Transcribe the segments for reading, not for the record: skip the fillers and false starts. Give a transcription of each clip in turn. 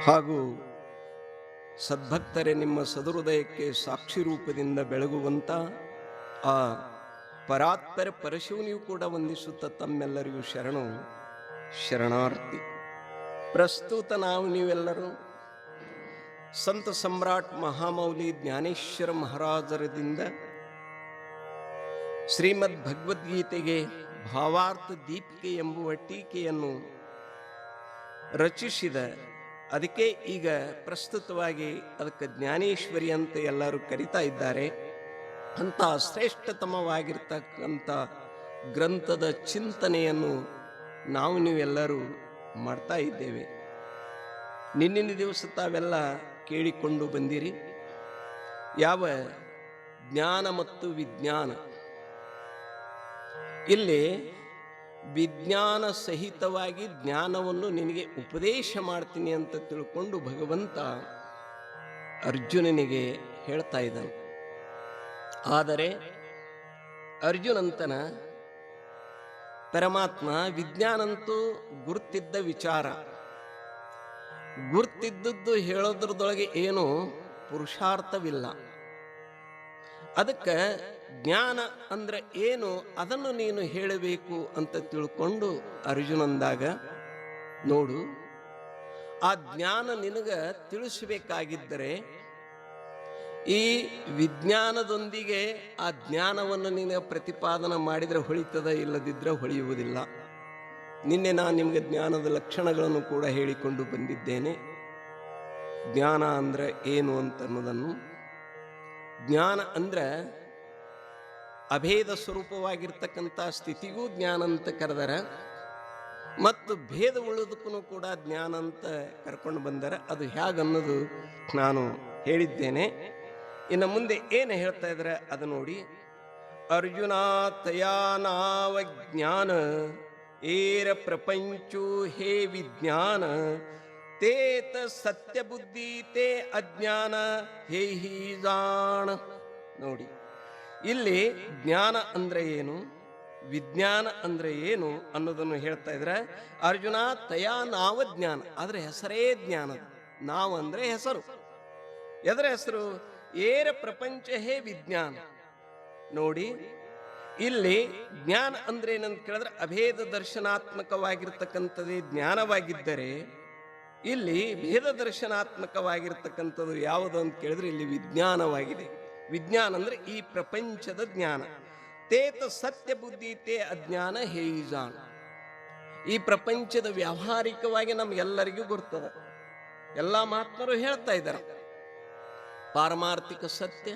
ಹಾಗೂ ಸದ್ಭಕ್ತರೇ ನಿಮ್ಮ ಸದುಹೃದಯಕ್ಕೆ ಸಾಕ್ಷಿ ರೂಪದಿಂದ ಬೆಳಗುವಂಥ ಆ ಪರಾತ್ಪರ ಪರಶಿವನಿಯೂ ಕೂಡ ವಂದಿಸುತ್ತ ತಮ್ಮೆಲ್ಲರಿಗೂ ಶರಣಾರ್ಥಿ. ಪ್ರಸ್ತುತ ನಾವು ನೀವೆಲ್ಲರೂ ಸಂತ ಸಮ್ರಾಟ್ ಮಹಾಮೌಲಿ ಜ್ಞಾನೇಶ್ವರ ಮಹಾರಾಜರದಿಂದ ಶ್ರೀಮದ್ ಭಗವದ್ಗೀತೆಗೆ ಭಾವಾರ್ಥ ದೀಪಿಕೆ ಎಂಬುವ ಟೀಕೆಯನ್ನು ರಚಿಸಿದ, ಅದಕ್ಕೆ ಈಗ ಪ್ರಸ್ತುತವಾಗಿ ಅದಕ್ಕೆ ಜ್ಞಾನೇಶ್ವರಿ ಅಂತ ಎಲ್ಲರೂ ಕರೀತಾ ಇದ್ದಾರೆ. ಅಂಥ ಶ್ರೇಷ್ಠತಮವಾಗಿರ್ತಕ್ಕಂಥ ಗ್ರಂಥದ ಚಿಂತನೆಯನ್ನು ನಾವು ನೀವೆಲ್ಲರೂ ಮಾಡ್ತಾ ಇದ್ದೇವೆ. ನಿನ್ನಿನ ದಿವಸ ತಾವೆಲ್ಲ ಕೇಳಿಕೊಂಡು ಬಂದಿರಿ. ಯಾವ ಜ್ಞಾನ ಮತ್ತು ವಿಜ್ಞಾನ, ಇಲ್ಲಿ ವಿಜ್ಞಾನ ಸಹಿತವಾಗಿ ಜ್ಞಾನವನ್ನು ನಿನಗೆ ಉಪದೇಶ ಮಾಡ್ತೀನಿ ಅಂತ ತಿಳ್ಕೊಂಡು ಭಗವಂತ ಅರ್ಜುನನಿಗೆ ಹೇಳ್ತಾ ಇದ್ದಾನೆ. ಆದರೆ ಅರ್ಜುನಂತನ ಪರಮಾತ್ಮ ವಿಜ್ಞಾನಂತೂ ಗುರುತಿದ್ದ ವಿಚಾರ, ಗುರ್ತಿದ್ದದ್ದು ಹೇಳೋದ್ರದೊಳಗೆ ಏನು ಪುರುಷಾರ್ಥವಿಲ್ಲ. ಅದಕ್ಕೆ ಜ್ಞಾನ ಅಂದ್ರೆ ಏನು ಅದನ್ನು ನೀನು ಹೇಳಬೇಕು ಅಂತ ತಿಳ್ಕೊಂಡು ಅರ್ಜುನಂದಾಗ, ನೋಡು, ಆ ಜ್ಞಾನ ನಿನಗ ತಿಳಿಸಬೇಕಾಗಿದ್ದರೆ ಈ ವಿಜ್ಞಾನದೊಂದಿಗೆ ಆ ಜ್ಞಾನವನ್ನು ನೀನು ಪ್ರತಿಪಾದನೆ ಮಾಡಿದರೆ ಹೊಳಿತದ, ಇಲ್ಲದಿದ್ದರೆ ಹೊಳೆಯುವುದಿಲ್ಲ. ನಿನ್ನೆ ನಾನು ನಿಮಗೆ ಜ್ಞಾನದ ಲಕ್ಷಣಗಳನ್ನು ಕೂಡ ಹೇಳಿಕೊಂಡು ಬಂದಿದ್ದೇನೆ. ಜ್ಞಾನ ಅಂದ್ರೆ ಏನು ಅಂತನ್ನೋದನ್ನು, ಜ್ಞಾನ ಅಂದ್ರೆ ಅಭೇದ ಸ್ವರೂಪವಾಗಿರ್ತಕ್ಕಂಥ ಸ್ಥಿತಿಗೂ ಜ್ಞಾನ ಅಂತ ಕರೆದಾರ, ಮತ್ತು ಭೇದ ಉಳಿದಕ್ಕೂ ಕೂಡ ಜ್ಞಾನ ಅಂತ ಕರ್ಕೊಂಡು ಬಂದಾರ. ಅದು ಹೇಗನ್ನೋದು ನಾನು ಹೇಳಿದ್ದೇನೆ. ಇನ್ನು ಮುಂದೆ ಏನು ಹೇಳ್ತಾ ಇದ್ದಾರೆ ಅದು ನೋಡಿ. ಅರ್ಜುನ ತಯಾ ನಾವ ಜ್ಞಾನ ಏರ ಪ್ರಪಂಚೋ ಹೇ ವಿಜ್ಞಾನ ತೇತ ಸತ್ಯ ಬುದ್ಧಿ ತೇ ಅಜ್ಞಾನ ಹೇ ಹೀಜಾಣ. ನೋಡಿ, ಇಲ್ಲಿ ಜ್ಞಾನ ಅಂದ್ರೆ ಏನು, ವಿಜ್ಞಾನ ಅಂದ್ರೆ ಏನು ಅನ್ನೋದನ್ನು ಹೇಳ್ತಾ ಇದ್ರೆ, ಅರ್ಜುನ ತಯಾ ನಾವ ಜ್ಞಾನ, ಆದ್ರೆ ಹೆಸರೇ ಜ್ಞಾನ. ನಾವು ಅಂದ್ರೆ ಹೆಸರು. ಎದರ ಹೆಸರು? ಏರ ಪ್ರಪಂಚ ಹೇ ವಿಜ್ಞಾನ. ನೋಡಿ, ಇಲ್ಲಿ ಜ್ಞಾನ ಅಂದ್ರೆ ಏನಂತ ಕೇಳಿದ್ರೆ ಅಭೇದ ದರ್ಶನಾತ್ಮಕವಾಗಿರ್ತಕ್ಕಂಥದ್ದೇ ಜ್ಞಾನವಾಗಿದ್ದರೆ, ಇಲ್ಲಿ ಭೇದ ದರ್ಶನಾತ್ಮಕವಾಗಿರ್ತಕ್ಕಂಥದ್ದು ಯಾವುದು ಅಂತ ಕೇಳಿದ್ರೆ ಇಲ್ಲಿ ವಿಜ್ಞಾನವಾಗಿದೆ. ವಿಜ್ಞಾನ ಅಂದ್ರೆ ಈ ಪ್ರಪಂಚದ ಜ್ಞಾನ. ತೇತ ಸತ್ಯ ಬುದ್ಧಿ ತೇ ಅಜ್ಞಾನ ಹೇಯಿಜಾಣ. ಈ ಪ್ರಪಂಚದ ವ್ಯಾವಹಾರಿಕವಾಗಿ ನಮ್ಗೆಲ್ಲರಿಗೂ ಗೊತ್ತದ, ಎಲ್ಲ ಮಹಾತ್ಮರು ಹೇಳ್ತಾ ಇದ್ದಾರೆ. ಪಾರಮಾರ್ಥಿಕ ಸತ್ಯ,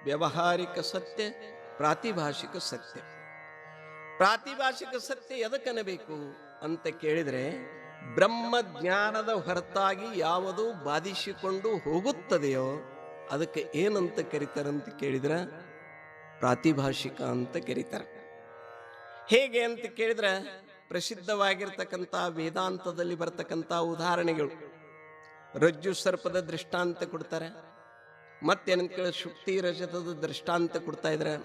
ವ್ಯಾವಹಾರಿಕ ಸತ್ಯ, ಪ್ರಾತಿಭಾಷಿಕ ಸತ್ಯ. ಪ್ರಾತಿಭಾಷಿಕ ಸತ್ಯ ಎದಕ್ಕನಬೇಕು ಅಂತ ಕೇಳಿದರೆ, ಬ್ರಹ್ಮಜ್ಞಾನದ ಹೊರತಾಗಿ ಯಾವುದು ಬಾಧಿಸಿಕೊಂಡು ಹೋಗುತ್ತದೆಯೋ ಅದಕ್ಕೆ ಏನಂತ ಕರೀತಾರಂತ ಕೇಳಿದ್ರೆ ಪ್ರಾತಿಭಾಷಿಕ ಅಂತ ಕರೀತಾರೆ. ಹೇಗೆ ಅಂತ ಕೇಳಿದ್ರೆ, ಪ್ರಸಿದ್ಧವಾಗಿರ್ತಕ್ಕಂಥ ವೇದಾಂತದಲ್ಲಿ ಬರ್ತಕ್ಕಂಥ ಉದಾಹರಣೆಗಳು, ರಜ್ಜು ಸರ್ಪದ ದೃಷ್ಟಾಂತ ಕೊಡ್ತಾರೆ. ಮತ್ತೇನಂತ ಕೇಳಿದ್ರೆ ಶುಕ್ತಿ ರಜತದ ದೃಷ್ಟಾಂತ ಕೊಡ್ತಾ ಇದ್ರೆ,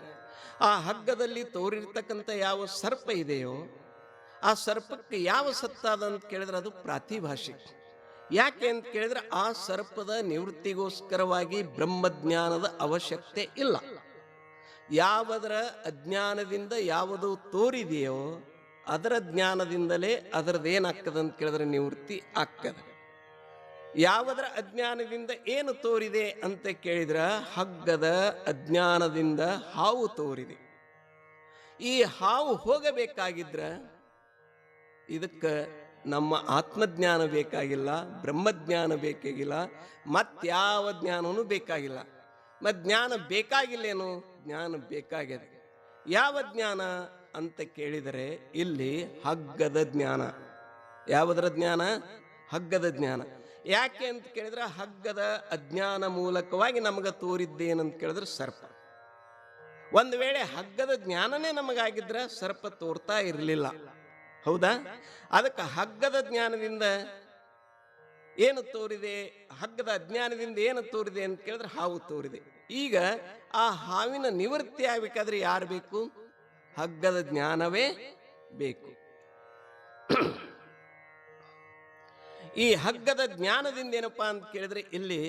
ಆ ಹಗ್ಗದಲ್ಲಿ ತೋರಿರ್ತಕ್ಕಂಥ ಯಾವ ಸರ್ಪ ಇದೆಯೋ ಆ ಸರ್ಪಕ್ಕೆ ಯಾವ ಸತ್ತಾದ ಅಂತ ಕೇಳಿದ್ರೆ ಅದು ಪ್ರಾತಿಭಾಷಿಕ. ಯಾಕೆ ಅಂತ ಕೇಳಿದ್ರೆ ಆ ಸರ್ಪದ ನಿವೃತ್ತಿಗೋಸ್ಕರವಾಗಿ ಬ್ರಹ್ಮಜ್ಞಾನದ ಅವಶ್ಯಕತೆ ಇಲ್ಲ. ಯಾವುದರ ಅಜ್ಞಾನದಿಂದ ಯಾವುದು ತೋರಿದೆಯೋ ಅದರ ಜ್ಞಾನದಿಂದಲೇ ಅದರದ್ದೇನಾಗ್ತದೆ ಅಂತ ಕೇಳಿದ್ರೆ ನಿವೃತ್ತಿ ಆಗ್ತದೆ. ಯಾವುದರ ಅಜ್ಞಾನದಿಂದ ಏನು ತೋರಿದೆ ಅಂತ ಕೇಳಿದ್ರೆ ಹಗ್ಗದ ಅಜ್ಞಾನದಿಂದ ಹಾವು ತೋರಿದೆ. ಈ ಹಾವು ಹೋಗಬೇಕಾಗಿದ್ರೆ ಇದಕ್ಕೆ ನಮ್ಮ ಆತ್ಮಜ್ಞಾನ ಬೇಕಾಗಿಲ್ಲ, ಬ್ರಹ್ಮಜ್ಞಾನ ಬೇಕಾಗಿಲ್ಲ, ಮತ್ಯಾವ ಜ್ಞಾನವೂ ಬೇಕಾಗಿಲ್ಲ. ಮತ್ತು ಜ್ಞಾನ ಬೇಕಾಗಿಲ್ಲೇನು? ಜ್ಞಾನ ಬೇಕಾಗಿದೆ. ಯಾವ ಜ್ಞಾನ ಅಂತ ಕೇಳಿದರೆ ಇಲ್ಲಿ ಹಗ್ಗದ ಜ್ಞಾನ. ಯಾವುದರ ಜ್ಞಾನ? ಹಗ್ಗದ ಜ್ಞಾನ. ಯಾಕೆ ಅಂತ ಕೇಳಿದ್ರೆ ಹಗ್ಗದ ಅಜ್ಞಾನ ಮೂಲಕವಾಗಿ ನಮಗೆ ತೋರಿದ್ದೇನಂತ ಕೇಳಿದ್ರೆ ಸರ್ಪ. ಒಂದು ವೇಳೆ ಹಗ್ಗದ ಜ್ಞಾನನೇ ನಮಗಾಗಿದ್ರೆ ಸರ್ಪ ತೋರ್ತಾ ಇರಲಿಲ್ಲ, ಹೌದಾ? ಅದಕ್ಕೆ ಹಗ್ಗದ ಜ್ಞಾನದಿಂದ ಏನು ತೋರಿದೆ, ಹಗ್ಗದ ಅಜ್ಞಾನದಿಂದ ಏನು ತೋರಿದೆ ಅಂತ ಕೇಳಿದ್ರೆ ಹಾವು ತೋರಿದೆ. ಈಗ ಆ ಹಾವಿನ ನಿವೃತ್ತಿ ಆಗಬೇಕಾದ್ರೆ ಯಾರು ಬೇಕು? ಹಗ್ಗದ ಜ್ಞಾನವೇ ಬೇಕು. ಈ ಹಗ್ಗದ ಜ್ಞಾನದಿಂದ ಏನಪ್ಪಾ ಅಂತ ಕೇಳಿದ್ರೆ ಇಲ್ಲಿ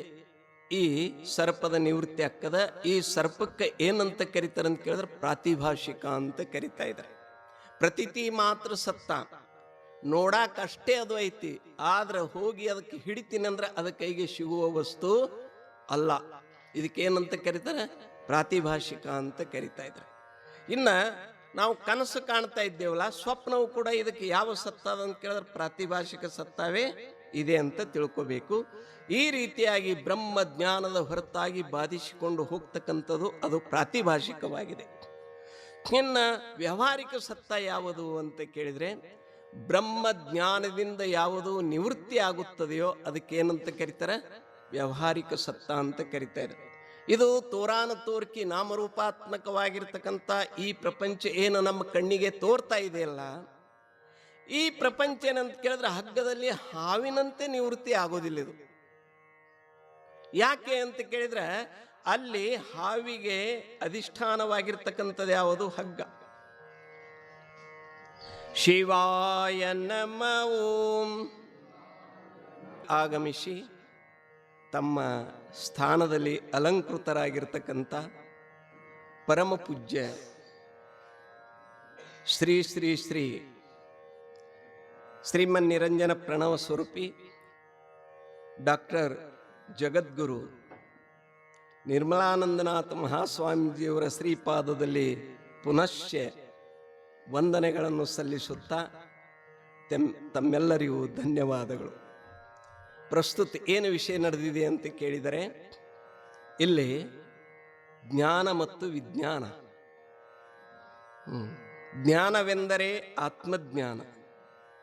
ಈ ಸರ್ಪದ ನಿವೃತ್ತಿ ಆಗ್ತದ. ಈ ಸರ್ಪಕ್ಕೆ ಏನಂತ ಕರೀತಾರೆ ಅಂತ ಕೇಳಿದ್ರೆ ಪ್ರಾತಿಭಾಷಿಕ ಅಂತ ಕರಿತಾ ಇದ್ದಾರೆ. ಪ್ರತೀತಿ ಮಾತ್ರ ಸತ್ತ, ನೋಡಾಕಷ್ಟೇ ಅದು ಐತಿ, ಆದ್ರೆ ಹೋಗಿ ಅದಕ್ಕೆ ಹಿಡಿತೀನಿ ಅಂದ್ರೆ ಅದ ಕೈಗೆ ಸಿಗುವ ವಸ್ತು ಅಲ್ಲ. ಇದಕ್ಕೇನಂತ ಕರೀತಾರೆ? ಪ್ರಾತಿಭಾಷಿಕ ಅಂತ ಕರಿತಾ ಇದ್ದಾರೆ. ಇನ್ನ ನಾವು ಕನಸು ಕಾಣ್ತಾ ಇದ್ದೇವಲ್ಲ, ಸ್ವಪ್ನವು ಕೂಡ ಇದಕ್ಕೆ ಯಾವ ಸತ್ತ ಅಂತ ಕೇಳಿದ್ರೆ ಪ್ರಾತಿಭಾಷಿಕ ಸತ್ತವೇ ಇದೆ ಅಂತ ತಿಳ್ಕೋಬೇಕು. ಈ ರೀತಿಯಾಗಿ ಬ್ರಹ್ಮ ಜ್ಞಾನದ ಹೊರತಾಗಿ ಬಾಧಿಸಿಕೊಂಡು ಹೋಗ್ತಕ್ಕಂಥದ್ದು ಅದು ಪ್ರಾತಿಭಾಷಿಕವಾಗಿದೆ. ಇನ್ನು ವ್ಯಾವಹಾರಿಕ ಸತ್ತ ಯಾವುದು ಅಂತ ಕೇಳಿದ್ರೆ, ಬ್ರಹ್ಮ ಜ್ಞಾನದಿಂದ ಯಾವುದು ನಿವೃತ್ತಿ ಆಗುತ್ತದೆಯೋ ಅದಕ್ಕೇನಂತ ಕರೀತಾರೆ? ವ್ಯಾವಹಾರಿಕ ಸತ್ತ ಅಂತ ಕರೀತಾರೆ. ಇದು ತೋರಾನ ತೋರ್ಕಿ ನಾಮರೂಪಾತ್ಮಕವಾಗಿರ್ತಕ್ಕಂಥ ಈ ಪ್ರಪಂಚ ಏನು ನಮ್ಮ ಕಣ್ಣಿಗೆ ತೋರ್ತಾ ಇದೆಯಲ್ಲ, ಈ ಪ್ರಪಂಚ ಏನಂತ ಕೇಳಿದ್ರೆ ಹಗ್ಗದಲ್ಲಿ ಹಾವಿನಂತೆ ನಿವೃತ್ತಿ ಆಗೋದಿಲ್ಲ. ಇದು ಯಾಕೆ ಅಂತ ಕೇಳಿದ್ರೆ, ಅಲ್ಲಿ ಹಾವಿಗೆ ಅಧಿಷ್ಠಾನವಾಗಿರ್ತಕ್ಕಂಥದ್ದು ಯಾವುದು? ಹಗ್ಗ. ಶಿವಾಯ ನಮಃ ಓಂ ಆಗಮಿಸಿ ತಮ್ಮ ಸ್ಥಾನದಲ್ಲಿ ಅಲಂಕೃತರಾಗಿರ್ತಕ್ಕಂಥ ಪರಮ ಪೂಜ್ಯ ಶ್ರೀ ಶ್ರೀ ಶ್ರೀ ಶ್ರೀಮನ್ ನಿರಂಜನ ಪ್ರಣವ ಸ್ವರೂಪಿ ಡಾಕ್ಟರ್ ಜಗದ್ಗುರು ನಿರ್ಮಲಾನಂದನಾಥ ಮಹಾಸ್ವಾಮೀಜಿಯವರ ಶ್ರೀಪಾದದಲ್ಲಿ ಪುನಶ್ಚ ವಂದನೆಗಳನ್ನು ಸಲ್ಲಿಸುತ್ತಾ ತಮ್ಮೆಲ್ಲರಿಗೂ ಧನ್ಯವಾದಗಳು. ಪ್ರಸ್ತುತ ಏನು ವಿಷಯ ನಡೆದಿದೆ ಅಂತ ಕೇಳಿದರೆ, ಇಲ್ಲಿ ಜ್ಞಾನ ಮತ್ತು ವಿಜ್ಞಾನ. ಜ್ಞಾನವೆಂದರೆ ಆತ್ಮಜ್ಞಾನ,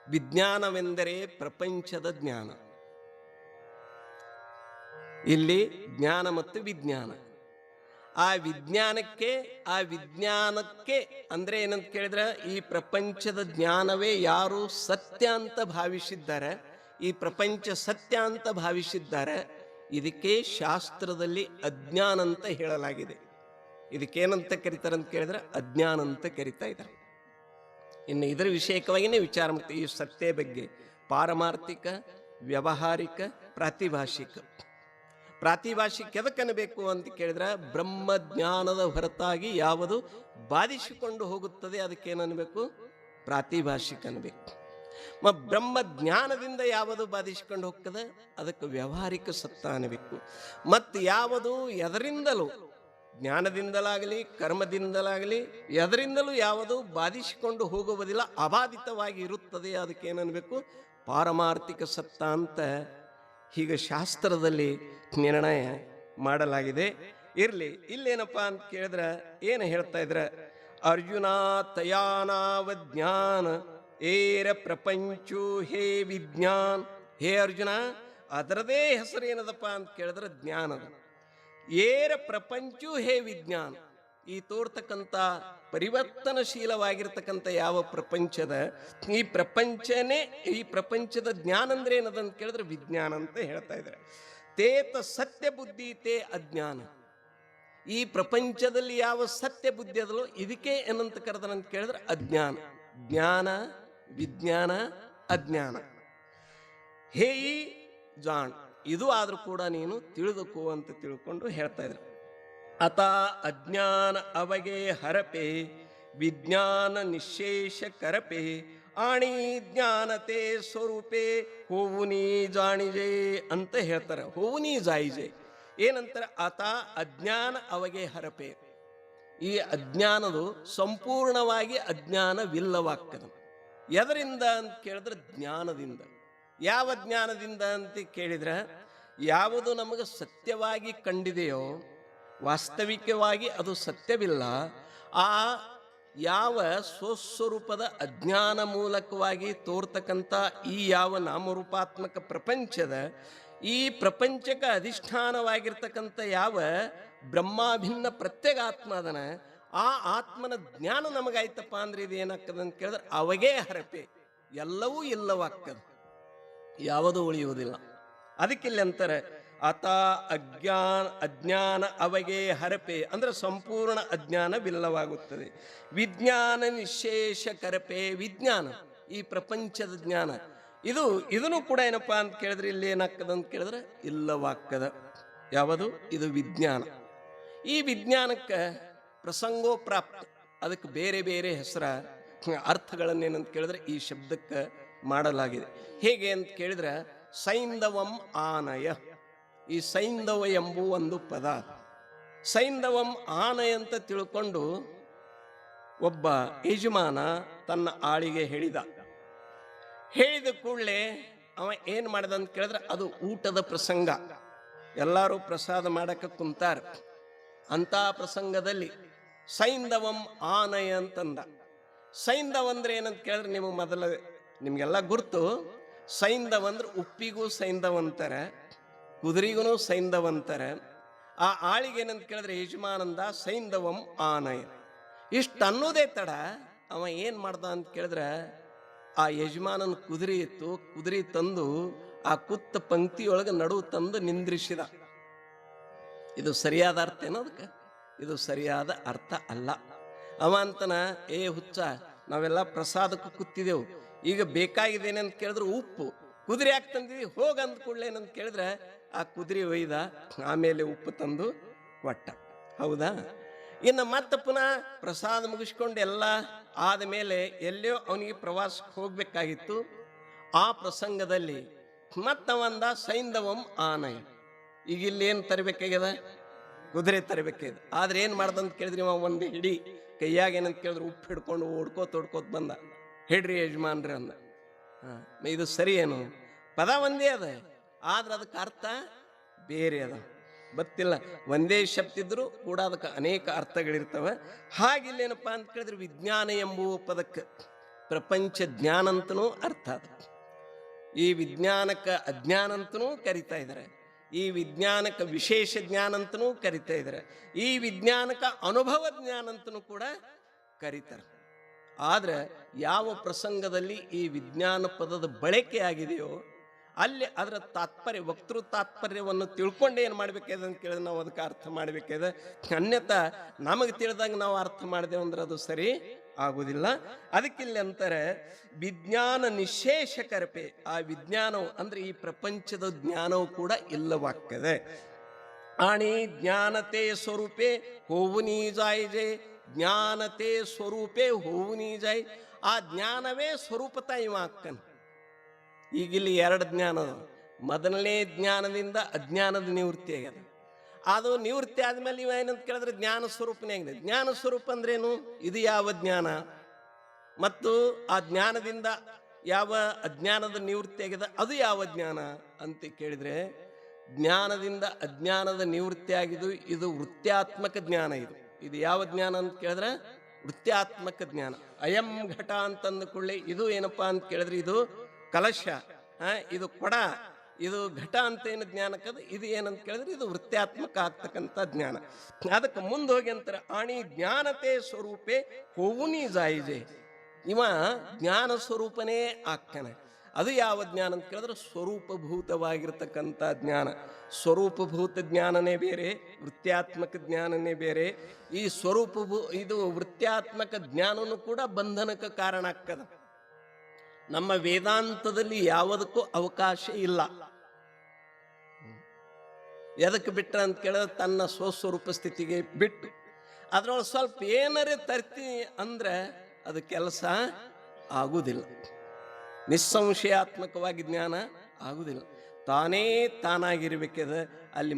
ವಿಜ್ಞಾನವೆಂದರೆ ಪ್ರಪಂಚದ ಜ್ಞಾನ. ಇಲ್ಲಿ ಜ್ಞಾನ ಮತ್ತು ವಿಜ್ಞಾನ. ಆ ವಿಜ್ಞಾನಕ್ಕೆ ಅಂದ್ರೆ ಏನಂತ ಕೇಳಿದ್ರೆ, ಈ ಪ್ರಪಂಚದ ಜ್ಞಾನವೇ ಯಾರು ಸತ್ಯ ಅಂತ ಭಾವಿಸಿದ್ದಾರೆ, ಈ ಪ್ರಪಂಚ ಸತ್ಯ ಅಂತ ಭಾವಿಸಿದ್ದಾರೆ, ಇದಕ್ಕೆ ಶಾಸ್ತ್ರದಲ್ಲಿ ಅಜ್ಞಾನ ಅಂತ ಹೇಳಲಾಗಿದೆ. ಇದಕ್ಕೇನಂತ ಕರೀತಾರೆ ಅಂತ ಕೇಳಿದ್ರೆ ಅಜ್ಞಾನ ಅಂತ ಕರಿತಾ ಇದ್ದಾರೆ. ಇನ್ನು ಇದರ ವಿಷಯಕವಾಗಿಯೇ ವಿಚಾರ ಮಾಡ್ತೀವಿ. ಈ ಸತ್ಯ ಬಗ್ಗೆ ಪಾರಮಾರ್ಥಿಕ, ವ್ಯಾವಹಾರಿಕ, ಪ್ರಾತಿಭಾಷಿಕ. ಪ್ರಾತಿಭಾಷಿಕ ಎದಕ್ಕನ್ನಬೇಕು ಅಂತ ಕೇಳಿದ್ರೆ, ಬ್ರಹ್ಮ ಜ್ಞಾನದ ಹೊರತಾಗಿ ಯಾವುದು ಬಾಧಿಸಿಕೊಂಡು ಹೋಗುತ್ತದೆ ಅದಕ್ಕೇನನ್ಬೇಕು? ಪ್ರಾತಿಭಾಷಿಕ ಅನ್ಬೇಕು. ಬ್ರಹ್ಮ ಜ್ಞಾನದಿಂದ ಯಾವುದು ಬಾಧಿಸಿಕೊಂಡು ಹೋಗ್ತದೆ ಅದಕ್ಕೆ ವ್ಯಾವಹಾರಿಕ ಸತ್ತ ಅನ್ನಬೇಕು. ಮತ್ತು ಯಾವುದು ಎದರಿಂದಲೂ, ಜ್ಞಾನದಿಂದಲಾಗಲಿ ಕರ್ಮದಿಂದಲಾಗಲಿ ಎದರಿಂದಲೂ ಯಾವುದು ಬಾಧಿಸಿಕೊಂಡು ಹೋಗುವುದಿಲ್ಲ, ಅಬಾಧಿತವಾಗಿ ಇರುತ್ತದೆ, ಅದಕ್ಕೇನನ್ಬೇಕು? ಪಾರಮಾರ್ಥಿಕ ಸತ್ತ ಅಂತ ಹೀಗೆ ಶಾಸ್ತ್ರದಲ್ಲಿ ನಿರ್ಣಯ ಮಾಡಲಾಗಿದೆ. ಇರಲಿ, ಇಲ್ಲೇನಪ್ಪ ಅಂತ ಕೇಳಿದ್ರೆ ಏನು ಹೇಳ್ತಾ ಇದ್ರ? ಅರ್ಜುನ ತಯಾನಾವಜ್ಞಾನ ಏರ ಪ್ರಪಂಚೋ ಹೇ ವಿಜ್ಞಾನ್. ಹೇ ಅರ್ಜುನ, ಅದರದೇ ಹೆಸರೇನದಪ್ಪ ಅಂತ ಕೇಳಿದ್ರೆ ಜ್ಞಾನದ. ಏರ ಪ್ರಪಂಚೋ ಹೇ ವಿಜ್ಞಾನ. ಈ ತೋರ್ತಕ್ಕಂಥ ಪರಿವರ್ತನಶೀಲವಾಗಿರ್ತಕ್ಕಂಥ ಯಾವ ಪ್ರಪಂಚದ, ಈ ಪ್ರಪಂಚನೇ, ಈ ಪ್ರಪಂಚದ ಜ್ಞಾನ ಅಂದ್ರೆ ಏನದಂತ ಕೇಳಿದ್ರೆ ವಿಜ್ಞಾನ ಅಂತ ಹೇಳ್ತಾ ಇದ್ದಾರೆ. ತೇತ ಸತ್ಯ ಬುದ್ಧಿ ತೇ ಅಜ್ಞಾನ. ಈ ಪ್ರಪಂಚದಲ್ಲಿ ಯಾವ ಸತ್ಯ ಬುದ್ಧಿ ಅದಲ್ಲೋ ಇದಕ್ಕೆ ಏನಂತ ಕರೆದನಂತ ಕೇಳಿದ್ರೆ ಅಜ್ಞಾನ. ಜ್ಞಾನ, ವಿಜ್ಞಾನ, ಅಜ್ಞಾನ. ಹೇ ಜಾಣ್, ಇದು ಆದ್ರೂ ಕೂಡ ನೀನು ತಿಳಿದುಕೋ ಅಂತ ತಿಳ್ಕೊಂಡು ಹೇಳ್ತಾ ಇದ್ರು. ಅತ ಅಜ್ಞಾನ ಅವಗೆ ಹರಪೆ ವಿಜ್ಞಾನ ನಿಶೇಷ ಕರಪೆ ಆಣಿ ಜ್ಞಾನತೆ ಸ್ವರೂಪೆ ಹೋವು ನೀ ಜಾಣಿಜೆ ಅಂತ ಹೇಳ್ತಾರೆ. ಹೋವು ನೀ ಜಾಯಿಜೆ ಏನಂತಾರೆ? ಆತ ಅಜ್ಞಾನ ಅವಗೆ ಹರಪೆ. ಈ ಅಜ್ಞಾನದು ಸಂಪೂರ್ಣವಾಗಿ ಅಜ್ಞಾನವಿಲ್ಲವಾಗ್ತದೆ. ಎದರಿಂದ ಅಂತ ಕೇಳಿದ್ರೆ ಜ್ಞಾನದಿಂದ. ಯಾವ ಜ್ಞಾನದಿಂದ ಅಂತ ಕೇಳಿದ್ರೆ, ಯಾವುದು ನಮಗೆ ಸತ್ಯವಾಗಿ ಕಂಡಿದೆಯೋ, ವಾಸ್ತವಿಕವಾಗಿ ಅದು ಸತ್ಯವಿಲ್ಲ, ಆ ಯಾವ ಸ್ವಸ್ವರೂಪದ ಅಜ್ಞಾನ ಮೂಲಕವಾಗಿ ತೋರ್ತಕ್ಕಂಥ ಈ ಯಾವ ನಾಮರೂಪಾತ್ಮಕ ಪ್ರಪಂಚದ, ಈ ಪ್ರಪಂಚಕ್ಕೆ ಅಧಿಷ್ಠಾನವಾಗಿರ್ತಕ್ಕಂಥ ಯಾವ ಬ್ರಹ್ಮಾಭಿನ್ನ ಪ್ರತ್ಯೇಗಾತ್ಮ ಅದನ, ಆ ಆತ್ಮನ ಜ್ಞಾನ ನಮಗಾಯ್ತಪ್ಪ ಅಂದ್ರೆ ಇದು ಏನಾಗ್ತದೆ ಅಂತ ಕೇಳಿದ್ರೆ ಅವಗೇ ಹರಪೆ, ಎಲ್ಲವೂ ಇಲ್ಲವಾಗ್ತದೆ, ಯಾವುದೂ ಉಳಿಯುವುದಿಲ್ಲ. ಅದಕ್ಕಿಲ್ಲಿ ಅಂತಾರೆ ಅತ ಅಜ್ಞಾನ ಅವಗೆ ಹರಪೆ ಅಂದ್ರೆ ಸಂಪೂರ್ಣ ಅಜ್ಞಾನವಿಲ್ಲವಾಗುತ್ತದೆ. ವಿಜ್ಞಾನ ನಿಶೇಷ ಕರಪೆ. ವಿಜ್ಞಾನ ಈ ಪ್ರಪಂಚದ ಜ್ಞಾನ ಇದನ್ನು ಕೂಡ ಏನಪ್ಪಾ ಅಂತ ಕೇಳಿದ್ರೆ ಇಲ್ಲಿ ಏನಾಗ್ತದ ಅಂತ ಕೇಳಿದ್ರೆ ಇಲ್ಲವಾಗ್ತದ. ಯಾವುದು ಇದು ವಿಜ್ಞಾನ. ಈ ವಿಜ್ಞಾನಕ್ಕೆ ಪ್ರಸಂಗೋಪ್ರಾಪ್ತ, ಅದಕ್ಕೆ ಬೇರೆ ಬೇರೆ ಹೆಸರ ಅರ್ಥಗಳನ್ನೇನಂತ ಕೇಳಿದ್ರೆ ಈ ಶಬ್ದಕ್ಕೆ ಮಾಡಲಾಗಿದೆ. ಹೇಗೆ ಅಂತ ಕೇಳಿದ್ರೆ ಸೈಂಧವಂ ಆನಯ. ಈ ಸೈಂಧವ ಎಂಬುವ ಒಂದು ಪದ, ಸೈಂಧವಂ ಆನಯ ಅಂತ ತಿಳ್ಕೊಂಡು ಒಬ್ಬ ಯಜಮಾನ ತನ್ನ ಆಳಿಗೆ ಹೇಳಿದ ಕೂಡಲೇ ಅವ ಏನ್ ಮಾಡಿದ ಅಂತ ಕೇಳಿದ್ರೆ ಅದು ಊಟದ ಪ್ರಸಂಗ. ಎಲ್ಲರೂ ಪ್ರಸಾದ ಮಾಡಕ್ಕೆ ಕುಂತಾರ. ಅಂತ ಪ್ರಸಂಗದಲ್ಲಿ ಸೈಂಧವಂ ಆನಯ ಅಂತಂದ. ಸೈಂಧವ ಅಂದ್ರೆ ಏನಂತ ಕೇಳಿದ್ರೆ ನಿಮ್ಗೆಲ್ಲ ಗುರ್ತು. ಸೈಂಧವ ಅಂದ್ರೆ ಉಪ್ಪಿಗೂ ಸೈಂಧವ ಅಂತಾರೆ, ಕುದುರೆಗೂ ಸೈಂಧವ ಅಂತಾರೆ. ಆ ಆಳಿಗೆ ಏನಂತ ಕೇಳಿದ್ರೆ ಯಜಮಾನಂದ ಸೈಂಧವಂ ಆನಯ. ಇಷ್ಟು ಅನ್ನೋದೇ ತಡ ಅವ ಏನ್ ಮಾಡ್ದ ಅಂತ ಕೇಳಿದ್ರೆ ಆ ಯಜಮಾನನ ಕುದುರೆ ಇತ್ತು, ಕುದುರೆ ತಂದು ಆ ಕುತ್ತ ಪಂಕ್ತಿಯೊಳಗೆ ನಡುವು ತಂದು ನಿಂದ್ರಿಸಿದ. ಇದು ಸರಿಯಾದ ಅರ್ಥ ಏನೋ ಅದಕ್ಕೆ? ಇದು ಸರಿಯಾದ ಅರ್ಥ ಅಲ್ಲ. ಅವ ಅಂತನ ಏ ಹುಚ್ಚ, ನಾವೆಲ್ಲ ಪ್ರಸಾದಕ್ಕೆ ಕೂತಿದೆವು, ಈಗ ಬೇಕಾಗಿದ್ದೇನೆ ಅಂತ ಕೇಳಿದ್ರೆ ಉಪ್ಪು, ಕುದುರೆ ಯಾಕೆ ತಂದಿದ್ವಿ ಹೋಗ ಅಂದ ಕೂಡಲೇ ಏನಂತ ಕೇಳಿದ್ರೆ ಆ ಕುದುರೆ ಒಯ್ದ, ಆಮೇಲೆ ಉಪ್ಪು ತಂದು ಕೊಟ್ಟ. ಹೌದಾ? ಇನ್ನು ಮತ್ತೆ ಪುನಃ ಪ್ರಸಾದ ಮುಗಿಸ್ಕೊಂಡು ಎಲ್ಲ ಆದ ಮೇಲೆ ಎಲ್ಲೋ ಅವನಿಗೆ ಪ್ರವಾಸಕ್ಕೆ ಹೋಗ್ಬೇಕಾಗಿತ್ತು. ಆ ಪ್ರಸಂಗದಲ್ಲಿ ಮತ್ತವಂದ ಸೈಂಧವಂ ಆನಯ. ಈಗ ಇಲ್ಲಿ ಏನು ತರಬೇಕಾಗ್ಯದ? ಕುದುರೆ ತರಬೇಕಾಗಿದೆ. ಆದ್ರೆ ಏನ್ ಮಾಡ್ದಂತ ಕೇಳಿದ್ರಿ, ಒಂದು ಹಿಡಿ ಕೈಯಾಗ ಏನಂತ ಕೇಳಿದ್ರೆ ಉಪ್ಪು ಹಿಡ್ಕೊಂಡು ಓಡ್ಕೋತ ಬಂದ. ಹಿಡ್ರಿ ಯಜಮಾನ್ರಿ ಅಂದ. ಇದು ಸರಿ ಏನು? ಪದ ಒಂದೇ ಅದ, ಆದ್ರೆ ಅದಕ್ಕೆ ಅರ್ಥ ಬೇರೆ ಅದ. ಗೊತ್ತಿಲ್ಲ, ಒಂದೇ ಶಬ್ದ ಇದ್ರು ಕೂಡ ಅದಕ್ಕೆ ಅನೇಕ ಅರ್ಥಗಳಿರ್ತವೆ. ಹಾಗಿಲ್ಲೇನಪ್ಪ ಅಂತ ಕೇಳಿದ್ರೆ ವಿಜ್ಞಾನ ಎಂಬುವ ಪದಕ್ಕೆ ಪ್ರಪಂಚ ಜ್ಞಾನ ಅಂತನೂ ಅರ್ಥ ಅದ. ಈ ವಿಜ್ಞಾನಕ್ಕೆ ಅಜ್ಞಾನ ಅಂತನೂ ಕರಿತಾ ಇದ್ದಾರೆ, ಈ ವಿಜ್ಞಾನಕ್ಕೆ ವಿಶೇಷ ಜ್ಞಾನ ಅಂತನೂ ಕರಿತಾ ಇದ್ದಾರೆ, ಈ ವಿಜ್ಞಾನಕ್ಕೆ ಅನುಭವ ಜ್ಞಾನ ಅಂತನೂ ಕೂಡ ಕರೀತಾರೆ. ಆದ್ರೆ ಯಾವ ಪ್ರಸಂಗದಲ್ಲಿ ಈ ವಿಜ್ಞಾನ ಪದದ ಬಳಕೆ ಆಗಿದೆಯೋ ಅಲ್ಲಿ ಅದರ ತಾತ್ಪರ್ಯ, ವಕ್ತೃ ತಾತ್ಪರ್ಯವನ್ನು ತಿಳ್ಕೊಂಡು ಏನು ಮಾಡ್ಬೇಕಾಗಿದೆ ಅಂತ ಕೇಳಿದ್ರೆ ನಾವು ಅದಕ್ಕೆ ಅರ್ಥ ಮಾಡಬೇಕಾಗಿದೆ. ಅನ್ಯತಾ ನಮಗೆ ತಿಳಿದಂಗೆ ನಾವು ಅರ್ಥ ಮಾಡಿದೆವು ಅಂದ್ರೆ ಅದು ಸರಿ ಆಗುವುದಿಲ್ಲ. ಅದಕ್ಕಿಲ್ಲಿ ಅಂತಾರೆ ವಿಜ್ಞಾನ ನಿಶೇಷ ಕರಪೆ. ಆ ವಿಜ್ಞಾನವು ಅಂದ್ರೆ ಈ ಪ್ರಪಂಚದ ಜ್ಞಾನವು ಕೂಡ ಇಲ್ಲವಾಗ್ತದೆ. ಆಣಿ ಜ್ಞಾನತೆ ಸ್ವರೂಪೇ ಹೋವುನಿ ಜಾಯ್ಜೆ, ಜ್ಞಾನತೆ ಸ್ವರೂಪೇ ಹೋವುನಿ ಜಾಯ್. ಆ ಜ್ಞಾನವೇ ಸ್ವರೂಪತ ಇವ ಅಕ್ಕನ್. ಈಗಿಲ್ಲಿ ಎರಡು ಜ್ಞಾನ ಅದ. ಮೊದಲನೇ ಜ್ಞಾನದಿಂದ ಅಜ್ಞಾನದ ನಿವೃತ್ತಿ ಆಗ್ಯದ. ಅದು ನಿವೃತ್ತಿ ಆದ್ಮೇಲೆ ಇವ ಏನಂತ ಕೇಳಿದ್ರೆ ಜ್ಞಾನ ಸ್ವರೂಪನೇ ಆಗಿದೆ. ಜ್ಞಾನ ಸ್ವರೂಪ ಅಂದ್ರೇನು? ಇದು ಯಾವ ಜ್ಞಾನ? ಮತ್ತು ಆ ಜ್ಞಾನದಿಂದ ಯಾವ ಅಜ್ಞಾನದ ನಿವೃತ್ತಿ ಆಗಿದೆ ಅದು ಯಾವ ಜ್ಞಾನ ಅಂತ ಕೇಳಿದ್ರೆ, ಜ್ಞಾನದಿಂದ ಅಜ್ಞಾನದ ನಿವೃತ್ತಿ ಆಗಿದ್ದು ಇದು ವೃತ್ಯಾತ್ಮಕ ಜ್ಞಾನ. ಇದು ಯಾವ ಜ್ಞಾನ ಅಂತ ಕೇಳಿದ್ರೆ ವೃತ್ಯಾತ್ಮಕ ಜ್ಞಾನ. ಅಯಂ ಘಟ ಅಂತಂದ ಕೂಡಲೇ ಇದು ಏನಪ್ಪಾ ಅಂತ ಕೇಳಿದ್ರೆ ಇದು ಕಲಶ, ಇದು ಕೊಡ, ಇದು ಘಟ ಅಂತ ಏನು ಜ್ಞಾನಕ್ಕದ, ಇದು ಏನಂತ ಕೇಳಿದ್ರೆ ಇದು ವೃತ್ಯಾತ್ಮಕ ಆಗ್ತಕ್ಕಂಥ ಜ್ಞಾನ. ಅದಕ್ಕೆ ಮುಂದೆ ಹೋಗಿ ಅಂತಾರೆ ಆಣಿ ಜ್ಞಾನತೆ ಸ್ವರೂಪೇ ಹೋವುನಿ ಜಾಯಿಜೆ. ಇವ ಜ್ಞಾನ ಸ್ವರೂಪನೇ ಆಗ್ತಾನೆ. ಅದು ಯಾವ ಜ್ಞಾನ ಅಂತ ಕೇಳಿದ್ರೆ ಸ್ವರೂಪಭೂತವಾಗಿರ್ತಕ್ಕಂಥ ಜ್ಞಾನ. ಸ್ವರೂಪಭೂತ ಜ್ಞಾನನೇ ಬೇರೆ, ವೃತ್ಯಾತ್ಮಕ ಜ್ಞಾನನೇ ಬೇರೆ. ಈ ಇದು ವೃತ್ಯಾತ್ಮಕ ಜ್ಞಾನನೂ ಕೂಡ ಬಂಧನಕ್ಕೆ ಕಾರಣ ಆಗ್ತದೆ. ನಮ್ಮ ವೇದಾಂತದಲ್ಲಿ ಯಾವುದಕ್ಕೂ ಅವಕಾಶ ಇಲ್ಲ. ಎದಕ್ಕೆ ಬಿಟ್ಟ ಅಂತ ಕೇಳಿದ್ರೆ ತನ್ನ ಸ್ವಸ್ವರೂಪ ಸ್ಥಿತಿಗೆ ಬಿಟ್ಟು ಅದ್ರೊಳಗೆ ಸ್ವಲ್ಪ ಏನಾರೇ ತರ್ತೀನಿ ಅಂದ್ರೆ ಅದು ಕೆಲಸ ಆಗುವುದಿಲ್ಲ. ನಿಸ್ಸಂಶಯಾತ್ಮಕವಾಗಿ ಜ್ಞಾನ ಆಗುವುದಿಲ್ಲ. ತಾನೇ ತಾನಾಗಿರ್ಬೇಕಿದೆ. ಅಲ್ಲಿ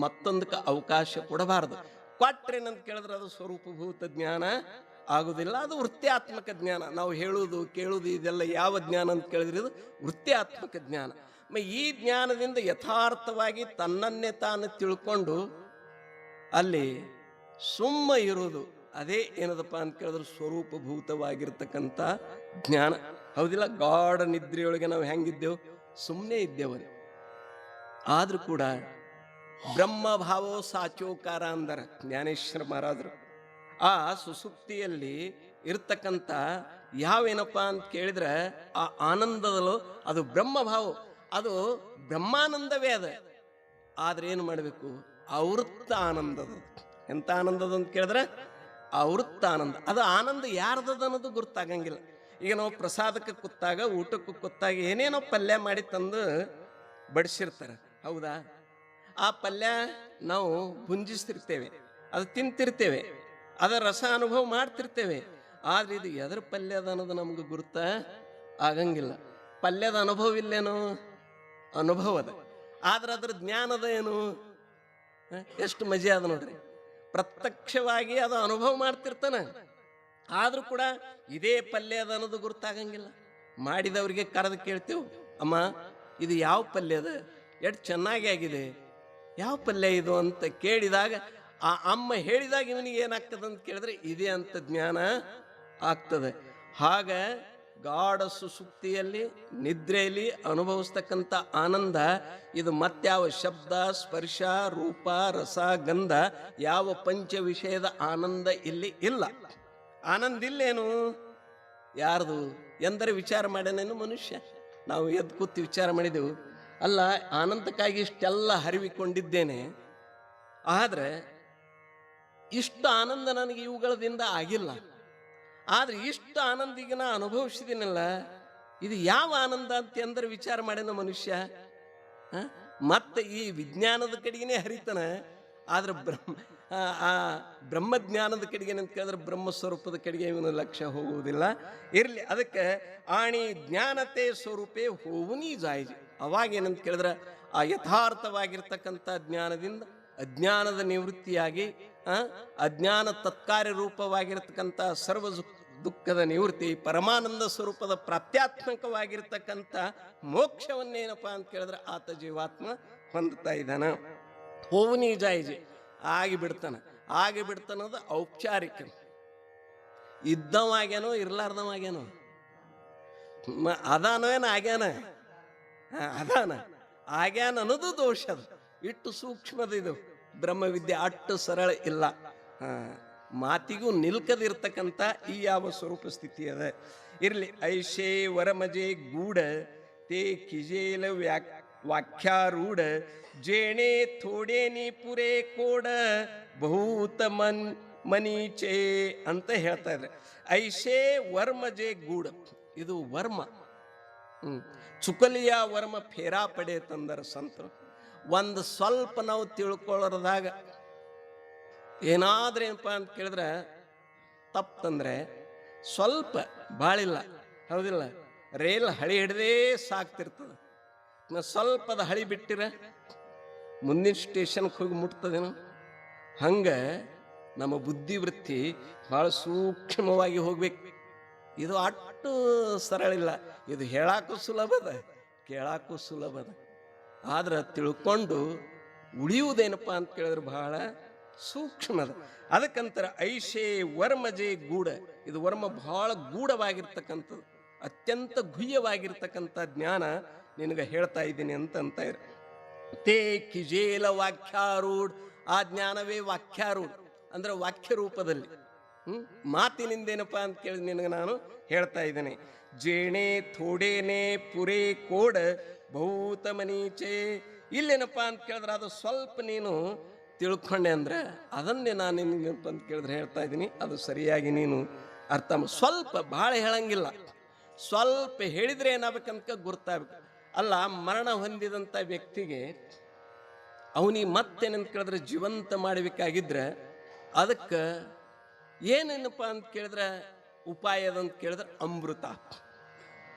ಮತ್ತೊಂದಕ್ಕೆ ಅವಕಾಶ ಕೊಡಬಾರದು. ಕೊಟ್ರೇನಂತ ಕೇಳಿದ್ರೆ ಅದು ಸ್ವರೂಪಭೂತ ಜ್ಞಾನ ಆಗುವುದಿಲ್ಲ. ಅದು ವೃತ್ಯಾತ್ಮಕ ಜ್ಞಾನ. ನಾವು ಹೇಳುವುದು ಕೇಳುವುದು ಇದೆಲ್ಲ ಯಾವ ಜ್ಞಾನ ಅಂತ ಕೇಳಿದ್ರೆ ಇದು ವೃತ್ಯಾತ್ಮಕ ಜ್ಞಾನ. ಈ ಜ್ಞಾನದಿಂದ ಯಥಾರ್ಥವಾಗಿ ತನ್ನನ್ನೇ ತಾನು ತಿಳ್ಕೊಂಡು ಅಲ್ಲಿ ಸುಮ್ಮ ಇರುವುದು ಅದೇ ಏನದಪ್ಪ ಅಂತ ಕೇಳಿದ್ರೆ ಸ್ವರೂಪಭೂತವಾಗಿರ್ತಕ್ಕಂಥ ಜ್ಞಾನ. ಹೌದಿಲ್ಲ? ಗಾಢ ನಿದ್ರೆಯೊಳಗೆ ನಾವು ಹೆಂಗಿದ್ದೆವು? ಸುಮ್ಮನೆ ಇದ್ದೇವೆ. ಆದ್ರೂ ಕೂಡ ಬ್ರಹ್ಮಭಾವೋ ಸಾಚೋಕಾರ ಅಂದರ ಜ್ಞಾನೇಶ್ವರ ಮಹಾರಾಜರು. ಆ ಸುಸುಪ್ತಿಯಲ್ಲಿ ಇರ್ತಕ್ಕಂಥ ಯಾವೇನಪ್ಪ ಅಂತ ಕೇಳಿದ್ರೆ ಆ ಆನಂದದಲ್ಲೂ ಅದು ಬ್ರಹ್ಮಭಾವ, ಅದು ಬ್ರಹ್ಮಾನಂದವೇ ಅದ. ಆದ್ರೆ ಏನು ಮಾಡಬೇಕು? ಅವೃತ್ತ ಆನಂದದ. ಎಂತ ಆನಂದದ ಅಂತ ಕೇಳಿದ್ರೆ ಅವೃತ್ತ ಆನಂದ. ಅದು ಆನಂದ ಯಾರ್ದದ ಅನ್ನೋದು ಗೊತ್ತಾಗಂಗಿಲ್ಲ. ಈಗ ನಾವು ಪ್ರಸಾದಕ್ಕೆ ಕೂತಾಗ, ಊಟಕ್ಕೆ ಕೂತಾಗ ಏನೇನೋ ಪಲ್ಯ ಮಾಡಿ ತಂದು ಬಡಿಸಿರ್ತಾರೆ, ಹೌದಾ? ಆ ಪಲ್ಯ ನಾವು ಭುಂಜಿಸ್ತಿರ್ತೇವೆ, ಅದು ತಿಂತಿರ್ತೇವೆ, ಅದರ ರಸ ಅನುಭವ ಮಾಡ್ತಿರ್ತೇವೆ. ಆದ್ರೆ ಇದು ಎದರ ಪಲ್ಯ ಅದ ಅನ್ನೋದು ನಮ್ಗೆ ಗುರುತ ಆಗಂಗಿಲ್ಲ. ಪಲ್ಯದ ಅನುಭವ ಇಲ್ಲೇನು? ಅನುಭವದ. ಆದ್ರೆ ಅದ್ರ ಜ್ಞಾನದ ಏನು? ಎಷ್ಟು ಮಜೆ ಅದ ನೋಡ್ರಿ. ಪ್ರತ್ಯಕ್ಷವಾಗಿ ಅದು ಅನುಭವ ಮಾಡ್ತಿರ್ತಾನೆ, ಆದ್ರೂ ಕೂಡ ಇದೇ ಪಲ್ಯ ಅದ ಅನ್ನೋದು ಗುರುತಾಗಂಗಿಲ್ಲ. ಮಾಡಿದವ್ರಿಗೆ ಕರೆದು ಕೇಳ್ತೇವೆ, ಅಮ್ಮ ಇದು ಯಾವ ಪಲ್ಯ ಅದ, ಎಷ್ಟು ಚೆನ್ನಾಗಿ ಆಗಿದೆ, ಯಾವ ಪಲ್ಯ ಇದು ಅಂತ ಕೇಳಿದಾಗ ಆ ಅಮ್ಮ ಹೇಳಿದಾಗ ಇವನಿಗೆ ಏನಾಗ್ತದೆ ಅಂತ ಕೇಳಿದ್ರೆ ಇದೇ ಅಂತ ಜ್ಞಾನ ಆಗ್ತದೆ. ಹಾಗ ಗಾಢ ಸುಸುಪ್ತಿಯಲ್ಲಿ, ನಿದ್ರೆಯಲ್ಲಿ ಅನುಭವಿಸ್ತಕ್ಕಂಥ ಆನಂದ ಇದು ಮತ್ಯಾವ ಶಬ್ದ, ಸ್ಪರ್ಶ, ರೂಪ, ರಸ, ಗಂಧ ಯಾವ ಪಂಚ ವಿಷಯದ ಆನಂದ ಇಲ್ಲಿ ಇಲ್ಲ. ಆನಂದ ಇಲ್ಲೇನು? ಯಾರ್ದು ಎಂದರೆ ವಿಚಾರ ಮಾಡ್ಯಾನೇನು ಮನುಷ್ಯ? ನಾವು ಎದ್ದು ಕೂತು ವಿಚಾರ ಮಾಡಿದೆವು, ಅಲ್ಲ ಆನಂದಕ್ಕಾಗಿ ಇಷ್ಟೆಲ್ಲ ಹರಿವಿಕೊಂಡಿದ್ದೇನೆ, ಆದ್ರೆ ಇಷ್ಟು ಆನಂದ ನನಗೆ ಇವುಗಳದಿಂದ ಆಗಿಲ್ಲ. ಆದ್ರೆ ಇಷ್ಟು ಆನಂದ ಈಗ ನಾ ಅನುಭವಿಸಿದ್ದೀನಲ್ಲ, ಇದು ಯಾವ ಆನಂದ ಅಂತ ಎಂದರೆ ವಿಚಾರ ಮಾಡ್ಯಾನ ಮನುಷ್ಯ. ಮತ್ತೆ ಈ ವಿಜ್ಞಾನದ ಕಡೆಗೇನೆ ಹರಿತಾನ, ಆದ್ರೆ ಬ್ರಹ್ಮಜ್ಞಾನದ ಕಡೆಗೆ ಅಂತ ಕೇಳಿದ್ರೆ ಬ್ರಹ್ಮಸ್ವರೂಪದ ಕಡೆಗೆ ಇವನು ಲಕ್ಷ್ಯ ಹೋಗುವುದಿಲ್ಲ. ಇರ್ಲಿ, ಅದಕ್ಕೆ ಆಣಿ ಜ್ಞಾನತೆ ಸ್ವರೂಪೇ ಹೋವುನಿ ಜಾಯ್ಜಿ. ಅವಾಗೇನಂತ ಕೇಳಿದ್ರೆ ಆ ಯಥಾರ್ಥವಾಗಿರ್ತಕ್ಕಂಥ ಜ್ಞಾನದಿಂದ ಅಜ್ಞಾನದ ನಿವೃತ್ತಿಯಾಗಿ ಅಜ್ಞಾನ ತತ್ಕಾರ್ಯ ರೂಪವಾಗಿರ್ತಕ್ಕಂಥ ಸರ್ವ ದುಃಖದ ನಿವೃತ್ತಿ, ಪರಮಾನಂದ ಸ್ವರೂಪದ ಪ್ರಾಪ್ತ್ಯಾತ್ಮಕವಾಗಿರ್ತಕ್ಕಂಥ ಮೋಕ್ಷವನ್ನೇನಪ್ಪ ಅಂತ ಕೇಳಿದ್ರೆ ಆತ ಜೀವಾತ್ಮ ಹೊಂದುತ್ತಾ ಇದ್ದಾನ. ಹೋವುನಿ ಜಾಯ್ಜಿ ಆಗಿಬಿಡ್ತಾನ. ಆಗಿಬಿಡ್ತಾನದು ಔಪಚಾರಿಕ. ಇದ್ದವಾಗ್ಯಾನೋ ಇರ್ಲಾರ್ದವಾಗ್ಯಾನೋ, ಅದಾನೋ ಏನು ಆಗ್ಯಾನ, ಅದಾನ ಆಗ್ಯಾನ ಅನ್ನೋದು ದೋಷ. ಅದು ಇಟ್ಟು ಸೂಕ್ಷ್ಮದ ಇದು ಬ್ರಹ್ಮವಿದ್ಯೆ, ಅಟ್ಟು ಸರಳ ಇಲ್ಲ. ಮಾತಿಗೂ ನಿಲ್ಕದಿರ್ತಕ್ಕಂಥ ಈ ಯಾವ ಸ್ವರೂಪ ಸ್ಥಿತಿ ಅದ. ಇರ್ಲಿ, ಐಶೇ ವರಮಜೆ ಗೂಢ ತೇ ಕಿಜೇಲ ವಾಕ್ಯಾರೂಢ ಜೇಣೆ ಥೋಡೇನಿ ಪುರೇ ಕೋಡ ಬಹುತ ಮನೀಚೆ ಅಂತ ಹೇಳ್ತಾ ಇದ್ದಾರೆ. ಐಶೇ ವರ್ಮಜೆ ಗೂಢ, ಇದು ವರ್ಮ. ಚುಕಲಿಯ ವರ್ಮ ಫೇರಾ ಪಡೆ ತಂದರ ಸಂತರು. ಒಂದು ಸ್ವಲ್ಪ ನಾವು ತಿಳ್ಕೊಳ್ಳೋದಾಗ ಏನಾದ್ರೇನಪ್ಪ ಅಂತ ಕೇಳಿದ್ರೆ ತಪ್ಪಂದ್ರೆ ಸ್ವಲ್ಪ ಬಾಳಿಲ್ಲ, ಹೌದಿಲ್ಲ? ರೇಲ್ ಹಳಿ ಹಿಡ್ದೇ ಸಾಕ್ತಿರ್ತದೆ, ಸ್ವಲ್ಪದ ಹಳಿ ಬಿಟ್ಟಿರ ಮುಂದಿನ ಸ್ಟೇಷನ್ಗೆ ಹೋಗಿ ಮುಟ್ತದೇನೋ. ಹಂಗೆ ನಮ್ಮ ಬುದ್ಧಿವೃತ್ತಿ ಭಾಳ ಸೂಕ್ಷ್ಮವಾಗಿ ಹೋಗ್ಬೇಕು. ಇದು ಅಷ್ಟು ಸರಳ ಇಲ್ಲ. ಇದು ಹೇಳಾಕು ಸುಲಭದ, ಕೇಳಾಕು ಸುಲಭದ. ಆದ್ರೆ ತಿಳ್ಕೊಂಡು ಉಳಿಯುವುದೇನಪ್ಪ ಅಂತ ಕೇಳಿದ್ರೆ ಬಹಳ ಸೂಕ್ಷ್ಮದ. ಅದಕ್ಕಂತರ ಐಶೇ ವರ್ಮಜೆ ಗೂಢ, ಇದು ವರ್ಮ ಬಹಳ ಗೂಢವಾಗಿರ್ತಕ್ಕಂಥದ್ದು, ಅತ್ಯಂತ ಗುಹ್ಯವಾಗಿರ್ತಕ್ಕಂಥ ಜ್ಞಾನ ನಿನಗೆ ಹೇಳ್ತಾ ಇದ್ದೀನಿ ಅಂತ ಇರ. ತೇ ಕಿಜೇಲ ವಾಕ್ಯಾರೂಢ, ಆ ಜ್ಞಾನವೇ ವಾಕ್ಯಾರೂಢ ಅಂದ್ರೆ ವಾಕ್ಯ ರೂಪದಲ್ಲಿ. ಮಾತಿನಿಂದೇನಪ್ಪ ಅಂತ ಕೇಳಿದ ನಿನಗೆ ನಾನು ಹೇಳ್ತಾ ಇದ್ದೇನೆ. ಜೇಣೆ ಥೋಡೇನೆ ಪುರೇ ಕೋಡ ಬಹುತ ಮನೀಚೆ. ಇಲ್ಲೇನಪ್ಪ ಅಂತ ಕೇಳಿದ್ರೆ ಅದು ಸ್ವಲ್ಪ ನೀನು ತಿಳ್ಕೊಂಡೆ ಅಂದ್ರೆ ಅದನ್ನೇ ನಾನು ನಿನಗಪ್ಪ ಅಂತ ಕೇಳಿದ್ರೆ ಹೇಳ್ತಾ ಇದ್ದೀನಿ, ಅದು ಸರಿಯಾಗಿ ನೀನು ಅರ್ಥ ಸ್ವಲ್ಪ ಭಾಳ ಹೇಳಂಗಿಲ್ಲ, ಸ್ವಲ್ಪ ಹೇಳಿದ್ರೆ ಏನಾಗಬೇಕಂತ ಗುರ್ತಾಗಬೇಕು. ಅಲ್ಲ, ಮರಣ ಹೊಂದಿದಂಥ ವ್ಯಕ್ತಿಗೆ ಅವನಿಗೆ ಮತ್ತೇನಂತ ಕೇಳಿದ್ರೆ ಜೀವಂತ ಮಾಡಬೇಕಾಗಿದ್ರೆ ಅದಕ್ಕೆ ಏನೇನಪ್ಪ ಅಂತ ಕೇಳಿದ್ರೆ ಉಪಾಯ ಅದಂತ ಕೇಳಿದ್ರೆ ಅಮೃತ.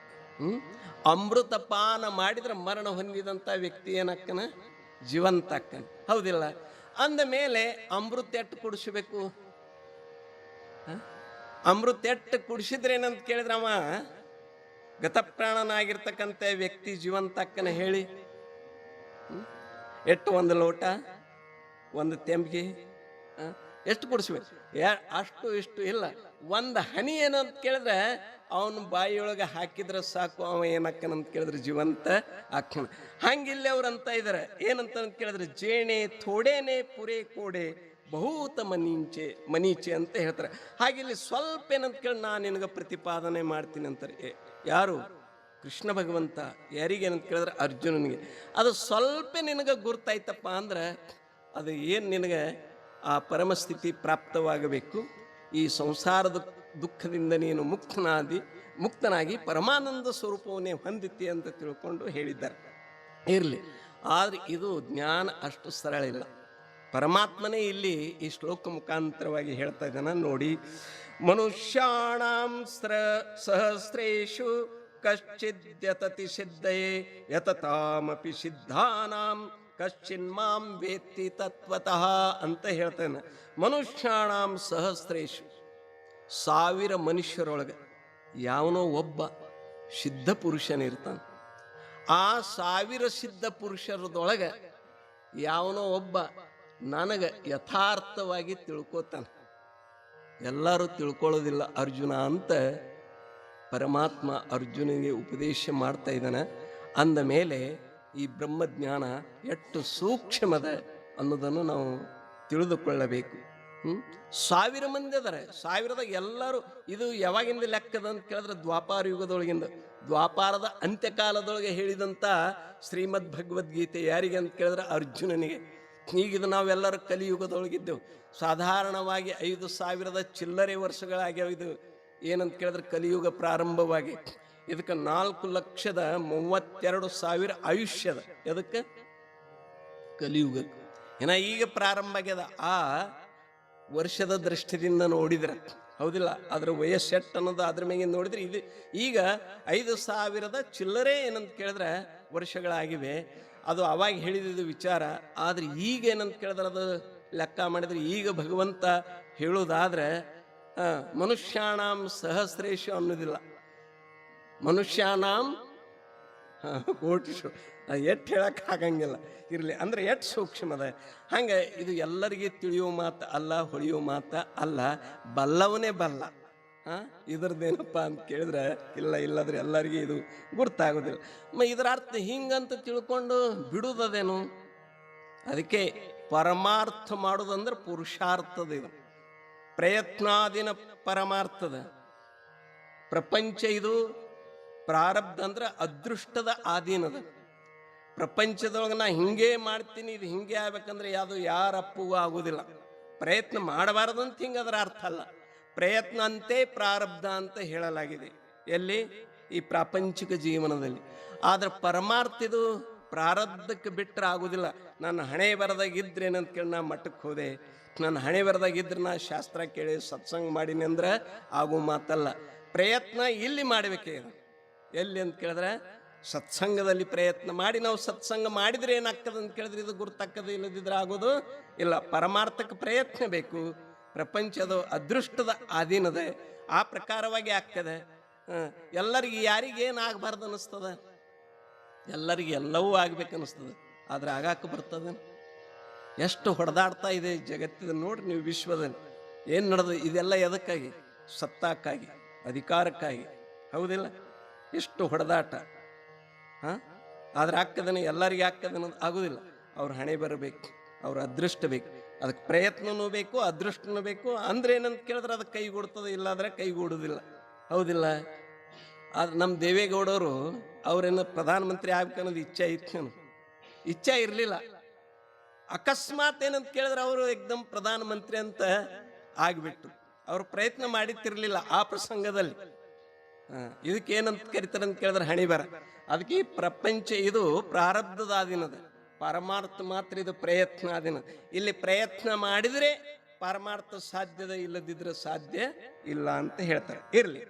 ಅಮೃತ ಪಾನ ಮಾಡಿದ್ರೆ ಮರಣ ಹೊಂದಿದಂಥ ವ್ಯಕ್ತಿ ಏನಾಕ್ಕನ ಜೀವಂತ ಅಕ್ಕನ, ಹೌದಿಲ್ಲ? ಅಂದ ಮೇಲೆ ಅಮೃತ ಎಟ್ಟು ಕುಡಿಸ್ಬೇಕು? ಅಮೃತ ಎಟ್ಟು ಕುಡಿಸಿದ್ರೆ ಏನಂತ ಕೇಳಿದ್ರೆ ಅವ ಗತಪ್ರಾಣನಾಗಿರ್ತಕ್ಕಂಥ ವ್ಯಕ್ತಿ ಜೀವಂತ ಅಕ್ಕನ ಹೇಳಿ ಎಷ್ಟು? ಒಂದು ಲೋಟ, ಒಂದು ತೆಂಬಿಗೆ ಎಷ್ಟು ಕುಡಿಸ್ಬೇಕು? ಅಷ್ಟು ಇಷ್ಟು ಇಲ್ಲ, ಒಂದು ಹನಿ ಏನಂತ ಕೇಳಿದ್ರೆ ಅವನ ಬಾಯಿಯೊಳಗೆ ಹಾಕಿದ್ರೆ ಸಾಕು, ಅವ ಏನಕ್ಕನಂತ ಕೇಳಿದ್ರೆ ಜೀವಂತ ಅಕ್ಕನ. ಹಂಗಿಲ್ಲೇ ಅವ್ರು ಅಂತ ಇದಾರೆ, ಏನಂತ ಕೇಳಿದ್ರೆ ಜೇಣೆ ಥೋಡೇನೆ ಪುರೇ ಕೋಡೆ ಬಹುತ ಮನೀಚೆ ಅಂತ ಹೇಳ್ತಾರೆ. ಹಾಗಿಲ್ಲಿ ಸ್ವಲ್ಪ ಏನಂತ ಕೇಳಿ ನಾನು ನಿನಗೆ ಪ್ರತಿಪಾದನೆ ಮಾಡ್ತೀನಿ ಅಂತಾರೆ. ಯಾರು? ಕೃಷ್ಣ ಭಗವಂತ. ಯಾರಿಗೇನಂತ ಕೇಳಿದ್ರೆ ಅರ್ಜುನನಿಗೆ. ಅದು ಸ್ವಲ್ಪ ನಿನಗೆ ಗುರ್ತಾಯ್ತಪ್ಪ ಅಂದ್ರೆ ಅದು ಏನು ನಿನಗೆ ಆ ಪರಮಸ್ಥಿತಿ ಪ್ರಾಪ್ತವಾಗಬೇಕು. ಈ ಸಂಸಾರದ ದುಃಖದಿಂದ ನೀನು ಮುಕ್ತನಾದಿ, ಮುಕ್ತನಾಗಿ ಪರಮಾನಂದ ಸ್ವರೂಪವನ್ನೇ ಹೊಂದಿತಿ ಅಂತ ತಿಳ್ಕೊಂಡು ಹೇಳಿದ್ದಾರೆ. ಇರಲಿ, ಆದರೆ ಇದು ಜ್ಞಾನ ಅಷ್ಟು ಸರಳ ಇಲ್ಲ. ಪರಮಾತ್ಮನೇ ಇಲ್ಲಿ ಈ ಶ್ಲೋಕ ಮುಖಾಂತರವಾಗಿ ಹೇಳ್ತಾ ಇದ್ದಾನ ನೋಡಿ. ಮನುಷ್ಯಾಣಾಂ ಸಹಸ್ರೇಷು ಕಶ್ಚಿದ್ಯತತಿ ಸಿದ್ಧಯೇ ಯತತಾಮಪಿ ಸಿದ್ಧಾನಾಂ ಕಶ್ಚಿನ್ಮಾಂ ವೇತ್ತಿ ತತ್ವತಃ ಅಂತ ಹೇಳ್ತಾನೆ. ಮನುಷ್ಯಾಣಾಂ ಸಹಸ್ರೇಷು, 1000 ಮನುಷ್ಯರೊಳಗೆ ಯಾವನೋ ಒಬ್ಬ ಸಿದ್ಧ ಪುರುಷನಿರ್ತಾನೆ. ಆ 1000 ಸಿದ್ಧ ಪುರುಷರದೊಳಗೆ ಯಾವನೋ ಒಬ್ಬ ನನಗೆ ಯಥಾರ್ಥವಾಗಿ ತಿಳ್ಕೋತಾನೆ. ಎಲ್ಲರೂ ತಿಳ್ಕೊಳ್ಳೋದಿಲ್ಲ ಅರ್ಜುನ ಅಂತ ಪರಮಾತ್ಮ ಅರ್ಜುನಿಗೆ ಉಪದೇಶ ಮಾಡ್ತಾ ಇದ್ದಾನೆ. ಅಂದ ಮೇಲೆ ಈ ಬ್ರಹ್ಮಜ್ಞಾನ ಎಷ್ಟು ಸೂಕ್ಷ್ಮದ ಅನ್ನೋದನ್ನು ನಾವು ತಿಳಿದುಕೊಳ್ಳಬೇಕು. 1000 ಮಂದಿ ಅದಾರೆ. 1000ದಾಗ ಎಲ್ಲರೂ, ಇದು ಯಾವಾಗಿಂದ ಲೆಕ್ಕದ ಅಂತ ಕೇಳಿದ್ರೆ ದ್ವಾಪಾರ ಯುಗದೊಳಗಿಂದ, ದ್ವಾಪಾರದ ಅಂತ್ಯಕಾಲದೊಳಗೆ ಹೇಳಿದಂಥ ಶ್ರೀಮದ್ ಭಗವದ್ಗೀತೆ ಯಾರಿಗೆ ಅಂತ ಕೇಳಿದ್ರೆ ಅರ್ಜುನನಿಗೆ. ಈಗಿದು ನಾವೆಲ್ಲರೂ ಕಲಿಯುಗದೊಳಗಿದ್ದೆವು. ಸಾಧಾರಣವಾಗಿ 5000 ಚಿಲ್ಲರೆ ವರ್ಷಗಳಾಗ್ಯಾವ. ಇದು ಏನಂತ ಕೇಳಿದ್ರೆ ಕಲಿಯುಗ ಪ್ರಾರಂಭವಾಗಿ. ಇದಕ್ಕೆ 4,32,000 ಆಯುಷ್ಯದ. ಎದಕ್ಕೆ? ಕಲಿಯುಗಕ್ಕೆ. ಏನ ಈಗ ಪ್ರಾರಂಭ ಆಗ್ಯದ. ಆ ವರ್ಷದ ದೃಷ್ಟಿದಿಂದ ನೋಡಿದ್ರೆ ಹೌದಿಲ್ಲ, ಅದರ ವಯಸ್ಸೆಟ್ಟು ಅನ್ನೋದು ಅದ್ರ ಮೇಲೆ ನೋಡಿದ್ರೆ ಇದು ಈಗ 5,000 ಚಿಲ್ಲರೆ ಏನಂತ ಕೇಳಿದ್ರೆ ವರ್ಷಗಳಾಗಿವೆ. ಅದು ಅವಾಗ ಹೇಳಿದ್ದು ವಿಚಾರ. ಆದರೆ ಈಗ ಏನಂತ ಕೇಳಿದ್ರೆ ಅದು ಲೆಕ್ಕ ಮಾಡಿದ್ರೆ ಈಗ ಭಗವಂತ ಹೇಳೋದಾದ್ರೆ ಮನುಷ್ಯಾಣಾಂ ಸಹಸ್ರೇಶು ಅನ್ನೋದಿಲ್ಲ, ಮನುಷ್ಯಾನಾಂ ಕೋಟಿಶು. ಎಟ್ಟು ಹೇಳಕ್ಕೆ ಆಗಂಗಿಲ್ಲ. ಇರಲಿ, ಅಂದರೆ ಎಷ್ಟು ಸೂಕ್ಷ್ಮದ. ಹಂಗೆ ಇದು ಎಲ್ಲರಿಗೆ ತಿಳಿಯೋ ಮಾತು ಅಲ್ಲ, ಹೊಳೆಯೋ ಮಾತು ಅಲ್ಲ. ಬಲ್ಲವನೇ ಬಲ್ಲ. ಇದ್ರದ್ದೇನಪ್ಪ ಅಂತ ಕೇಳಿದ್ರೆ ಇಲ್ಲದ್ರೆ ಎಲ್ಲರಿಗೂ ಇದು ಗುರ್ತಾಗೋದಿಲ್ಲ. ಇದರ ಅರ್ಥ ಹಿಂಗಂತ ತಿಳ್ಕೊಂಡು ಬಿಡುವುದೇನು? ಅದಕ್ಕೆ ಪರಮಾರ್ಥ ಮಾಡೋದಂದ್ರೆ ಪುರುಷಾರ್ಥದ. ಇದು ಪ್ರಯತ್ನಾದಿನ ಪರಮಾರ್ಥದ. ಪ್ರಪಂಚ ಇದು ಪ್ರಾರಬ್ಧ ಅಂದ್ರೆ ಅದೃಷ್ಟದ ಆಧೀನದ. ಪ್ರಪಂಚದೊಳಗೆ ನಾ ಹಿಂಗೆ ಮಾಡ್ತೀನಿ, ಇದು ಹಿಂಗೆ ಆಗ್ಬೇಕಂದ್ರೆ ಯಾವುದು ಯಾರಪ್ಪಗೂ ಆಗೋದಿಲ್ಲ. ಪ್ರಯತ್ನ ಮಾಡಬಾರದಂತ ಹಿಂಗೆ ಅದರ ಅರ್ಥ ಅಲ್ಲ. ಪ್ರಯತ್ನ ಅಂತೆ ಪ್ರಾರಬ್ಧ ಅಂತ ಹೇಳಲಾಗಿದೆ ಎಲ್ಲಿ? ಈ ಪ್ರಾಪಂಚಿಕ ಜೀವನದಲ್ಲಿ. ಆದರೆ ಪರಮಾರ್ಥ ಇದು ಪ್ರಾರಬ್ಧಕ್ಕೆ ಬಿಟ್ಟರೆ ಆಗೋದಿಲ್ಲ. ನನ್ನ ಹಣೆ ಬರದಾಗಿದ್ರೆ ಏನಂತ ಕೇಳಿ ನಾ ಮಠಕ್ಕೆ ಹೋದೆ, ನನ್ನ ಹಣೆ ಬರದಾಗಿದ್ರೆ ನಾ ಶಾಸ್ತ್ರ ಕೇಳಿ ಸತ್ಸಂಗ ಮಾಡೀನಿ ಅಂದ್ರೆ ಆಗೋ ಮಾತಲ್ಲ. ಪ್ರಯತ್ನ ಇಲ್ಲಿ ಮಾಡಬೇಕೇ. ಎಲ್ಲಿ ಅಂತ ಕೇಳಿದ್ರೆ ಸತ್ಸಂಗದಲ್ಲಿ ಪ್ರಯತ್ನ ಮಾಡಿ ನಾವು ಸತ್ಸಂಗ ಮಾಡಿದ್ರೆ ಏನಾಗ್ತದೆ ಅಂತ ಕೇಳಿದ್ರೆ ಇದು ಗುರುತಾಗ್ತದೆ, ಇಲ್ಲದಿದ್ರೆ ಆಗೋದು ಇಲ್ಲ. ಪರಮಾರ್ಥಕ್ಕೆ ಪ್ರಯತ್ನ ಬೇಕು. ಪ್ರಪಂಚದ ಅದೃಷ್ಟದ ಅಧೀನದ. ಆ ಪ್ರಕಾರವಾಗಿ ಆಗ್ತದೆ. ಎಲ್ಲರಿಗೆ ಯಾರಿಗೇನು ಆಗಬಾರ್ದು ಅನ್ನಿಸ್ತದ? ಎಲ್ಲರಿಗೆ ಎಲ್ಲವೂ ಆಗ್ಬೇಕನ್ನಿಸ್ತದೆ. ಆದರೆ ಆಗಾಕ ಬರ್ತದೆ? ಎಷ್ಟು ಹೊಡೆದಾಡ್ತಾ ಇದೆ ಜಗತ್ತಿದ ನೋಡ್ರಿ ನೀವು. ವಿಶ್ವದಲ್ಲಿ ಏನು ನಡೆದು ಇದೆಲ್ಲ ಎದಕ್ಕಾಗಿ? ಸತ್ತಾಕ್ಕಾಗಿ, ಅಧಿಕಾರಕ್ಕಾಗಿ. ಹೌದಿಲ್ಲ? ಎಷ್ಟು ಹೊಡೆದಾಟ. ಆದ್ರೆ ಆಗ್ತದೇನೆ? ಎಲ್ಲರಿಗೆ ಆಗ್ತದೆ ಅನ್ನೋದು ಆಗೋದಿಲ್ಲ. ಅವ್ರ ಹಣೆ ಬರಬೇಕು, ಅವ್ರ ಅದೃಷ್ಟ ಬೇಕು. ಅದಕ್ಕೆ ಪ್ರಯತ್ನನೂ ಬೇಕು, ಅದೃಷ್ಟನೂ ಬೇಕು. ಅಂದ್ರೆ ಏನಂತ ಕೇಳಿದ್ರೆ ಅದಕ್ಕೆ ಕೈಗೂಡ್ತದೆ, ಇಲ್ಲಾಂದ್ರೆ ಕೈಗೂಡುವುದಿಲ್ಲ. ಹೌದಿಲ್ಲ? ಆದ್ರೆ ನಮ್ಮ ದೇವೇಗೌಡವರು ಅವ್ರೇನು ಪ್ರಧಾನಮಂತ್ರಿ ಆಗ್ಬೇಕನ್ನೋದು ಇಚ್ಛೆ ಇತ್ತು. ಇಚ್ಛೆ ಇರಲಿಲ್ಲ. ಅಕಸ್ಮಾತ್ ಏನಂತ ಕೇಳಿದ್ರೆ ಅವರು ಏಕದಮ್ ಪ್ರಧಾನಮಂತ್ರಿ ಅಂತ ಆಗಿಬಿಟ್ಟು. ಅವರು ಪ್ರಯತ್ನ ಮಾಡಿತ್ತಿರಲಿಲ್ಲ ಆ ಪ್ರಸಂಗದಲ್ಲಿ. ಇದಕ್ಕೆ ಏನಂತ ಕರೀತಾರೆ ಅಂತ ಕೇಳಿದ್ರೆ ಹಣೆ ಬರ. ಅದಕ್ಕೆ ಈ ಪ್ರಪಂಚ ಇದು ಪ್ರಾರಬ್ಧದ ಅಧೀನದ. ಪರಮಾರ್ಥ ಮಾತ್ರ ಇದು ಪ್ರಯತ್ನ ಅಧೀನ. ಇಲ್ಲಿ ಪ್ರಯತ್ನ ಮಾಡಿದರೆ ಪರಮಾರ್ಥ ಸಾಧ್ಯದ, ಇಲ್ಲದಿದ್ರೆ ಸಾಧ್ಯ ಇಲ್ಲ ಅಂತ ಹೇಳ್ತಾರೆ. ಇರಲಿ.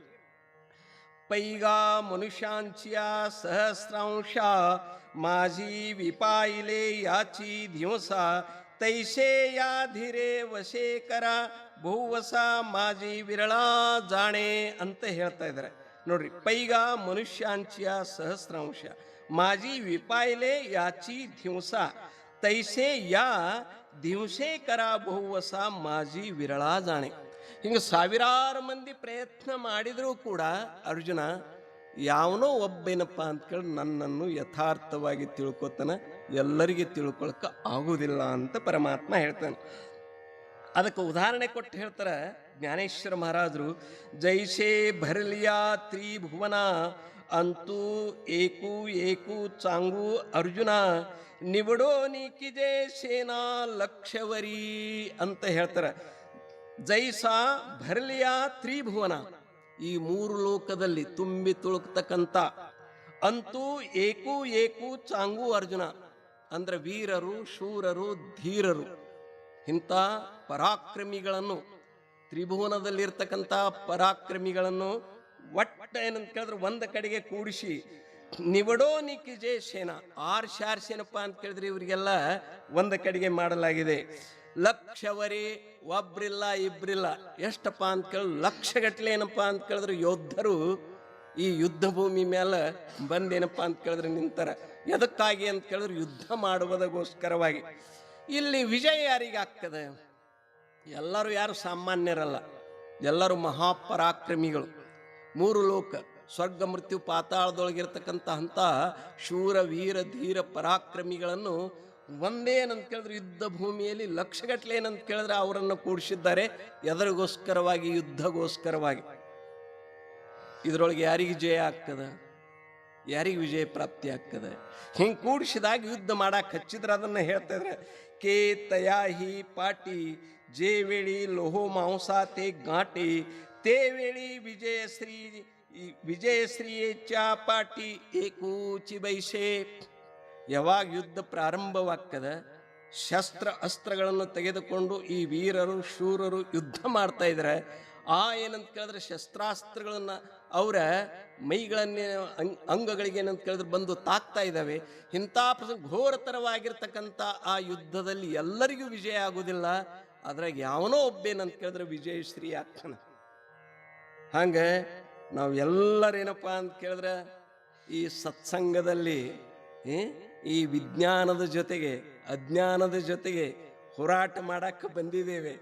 ಪೈಗಾ ಮನುಷ್ಯಾಂಚಿಯ ಸಹಸ್ರಾಂಶ माझी विपाइले याची दिवस तैसे या धीरे वशे करा ಬಹುವಸ ಮಾಜಿ ವಿರಳ ಜಾಣೆ ಅಂತ ಹೇಳ್ತಾ ಇದ್ದಾರೆ ನೋಡ್ರಿ. ಪೈಗ ಮನುಷ್ಯಾಂಚಿಯ ಸಹಸ್ರಾಂಶ ಮಾಜಿ ವಿಪಾಯಿಲೆ ಯಾಚಿ ದಿವಸ ತೈಸೆ ಯಾ ದಿವಸೆ ಕರ ಬಹುವಸ ಮಾಜಿ ವಿರಳ ಜಾಣೆ. ಹಿಂಗೆ 1000 ಮಂದಿ ಪ್ರಯತ್ನ ಮಾಡಿದರೂ ಕೂಡ ಅರ್ಜುನ ಯಾವನೋ ಒಬ್ಬೇನಪ್ಪ ಅಂತ ಕೇಳಿ ನನ್ನನ್ನು ಯಥಾರ್ಥವಾಗಿ ತಿಳ್ಕೊತಾನೆ, ಎಲ್ಲರಿಗೆ ತಿಳ್ಕೊಳಕ್ಕೆ ಆಗುವುದಿಲ್ಲ ಅಂತ ಪರಮಾತ್ಮ ಹೇಳ್ತಾನೆ. ಅದಕ್ಕೆ ಉದಾಹರಣೆ ಕೊಟ್ಟು ಹೇಳ್ತಾರೆ ಜ್ಞಾನೇಶ್ವರ ಮಹಾರಾಜರು. ಜೈಸೆ ಭರಲಿಯಾ ತ್ರಿಭುವನ ಅಂತೂ ಏಕು ಏಕು ಚಾಂಗು ಅರ್ಜುನ ನಿವಡೋ ನೀಕಿಜೆ ಸೇನಾ ಲಕ್ಷವರಿ ಅಂತ ಹೇಳ್ತಾರೆ. ಜೈಸಾ ಭರಲಿಯಾ ತ್ರಿಭುವನ, ಈ ಮೂರು ಲೋಕದಲ್ಲಿ ತುಂಬಿ ತುಳುಕ್ತಕ್ಕಂಥ ಅಂತೂ ಏಕೂ ಏಕೂ ಚಾಂಗು ಅರ್ಜುನ ಅಂದ್ರೆ ವೀರರು ಶೂರರು ಧೀರರು ಇಂಥ ಪರಾಕ್ರಮಿಗಳನ್ನು ತ್ರಿಭುವನದಲ್ಲಿರ್ತಕ್ಕಂಥ ಪರಾಕ್ರಮಿಗಳನ್ನು ಒಟ್ಟ ಏನಂತ ಕೇಳಿದ್ರೆ ಒಂದು ಕಡೆಗೆ ಕೂಡಿಸಿ ನಿವಡೋ ನಿಕಿಜೆ ಸೇನಾ ಆರ್ಶಾರ್ಸೇನಪ್ಪ ಅಂತ ಕೇಳಿದ್ರೆ ಇವರಿಗೆಲ್ಲ ಒಂದು ಕಡೆಗೆ ಮಾಡಲಾಗಿದೆ. ಲಕ್ಷವರೇ, ಒಬ್ರಿಲ್ಲ ಇಬ್ರಿಲ್ಲ, ಎಷ್ಟಪ್ಪ ಅಂತ ಕೇಳಿದ್ರೆ ಲಕ್ಷಗಟ್ಟಲೆ ಏನಪ್ಪ ಅಂತ ಕೇಳಿದ್ರೆ ಯೋಧರು ಈ ಯುದ್ಧ ಭೂಮಿ ಮೇಲೆ ಬಂದೇನಪ್ಪ ಅಂತ ಕೇಳಿದ್ರೆ ನಿಂತರ. ಎದಕ್ಕಾಗಿ ಅಂತ ಕೇಳಿದ್ರೆ ಯುದ್ಧ ಮಾಡುವುದಕ್ಕೋಸ್ಕರವಾಗಿ. ಇಲ್ಲಿ ವಿಜಯ ಯಾರಿಗೆ ಆಗ್ತದೆ? ಎಲ್ಲರೂ ಯಾರು ಸಾಮಾನ್ಯರಲ್ಲ, ಎಲ್ಲರೂ ಮಹಾಪರಾಕ್ರಮಿಗಳು. ಮೂರು ಲೋಕ ಸ್ವರ್ಗ ಮೃತ್ಯು ಪಾತಾಳದೊಳಗಿರ್ತಕ್ಕಂಥ ಶೂರ ವೀರ ಧೀರ ಪರಾಕ್ರಮಿಗಳನ್ನು ಒಂದೇನಂತ ಕೇಳಿದ್ರೆ ಯುದ್ಧ ಭೂಮಿಯಲ್ಲಿ ಲಕ್ಷಗಟ್ಟಲೆ ಏನಂತ ಕೇಳಿದ್ರೆ ಅವರನ್ನು ಕೂಡಿಸಿದ್ದಾರೆ. ಎದರಿಗೋಸ್ಕರವಾಗಿ? ಯುದ್ಧಗೋಸ್ಕರವಾಗಿ. ಇದರೊಳಗೆ ಯಾರಿಗೆ ಜಯ ಆಗ್ತದ? ಯಾರಿಗೆ ವಿಜಯ ಪ್ರಾಪ್ತಿ ಆಗ್ತದೆ? ಹಿಂಗೆ ಕೂಡಿಸಿದಾಗ ಯುದ್ಧ ಮಾಡಕ್ಕೆ ಹಚ್ಚಿದ್ರೆ ಅದನ್ನು ಹೇಳ್ತಾ ಇದ್ರೆ ಕೇ ತಯಾಹಿ ಪಾಟಿ ಜೇ ವೇಳಿ ಲೋಹೋ ಮಾಂಸಾ ತೇ ಗಾಟಿ ತೇ ವೇಳಿ ವಿಜಯಶ್ರೀ ಚಾ ಪಾಟಿ ಏಕೂಚಿ ಬೈಸೆ. ಯಾವಾಗ ಯುದ್ಧ ಪ್ರಾರಂಭವಾಗ್ತದೆ, ಶಸ್ತ್ರ ಅಸ್ತ್ರಗಳನ್ನು ತೆಗೆದುಕೊಂಡು ಈ ವೀರರು ಶೂರರು ಯುದ್ಧ ಮಾಡ್ತಾ ಇದ್ದಾರೆ. ಏನಂತ ಕೇಳಿದ್ರೆ ಶಸ್ತ್ರಾಸ್ತ್ರಗಳನ್ನು ಅವರ ಮೈಗಳನ್ನೇ ಅಂಗಗಳಿಗೆ ಏನಂತ ಕೇಳಿದ್ರೆ ಬಂದು ತಾಕ್ತಾ ಇದ್ದಾವೆ. ಇಂಥ ಘೋರತರವಾಗಿರ್ತಕ್ಕಂಥ ಆ ಯುದ್ಧದಲ್ಲಿ ಎಲ್ಲರಿಗೂ ವಿಜಯ ಆಗೋದಿಲ್ಲ. ಅದ್ರಾಗ ಯಾವನೋ ಒಬ್ಬೇನಂತ ಕೇಳಿದ್ರೆ ವಿಜಯಶ್ರೀ ಆಗ್ತಾನೆ. ಹಂಗೆ ನಾವು ಎಲ್ಲರೇನಪ್ಪ ಅಂತ ಕೇಳಿದ್ರೆ ಈ ಸತ್ಸಂಗದಲ್ಲಿ ಈ ವಿಜ್ಞಾನದ ಜೊತೆಗೆ ಅಜ್ಞಾನದ ಜೊತೆಗೆ ಹೋರಾಟ ಮಾಡಕ್ಕೆ ಬಂದಿದ್ದೇವೆ.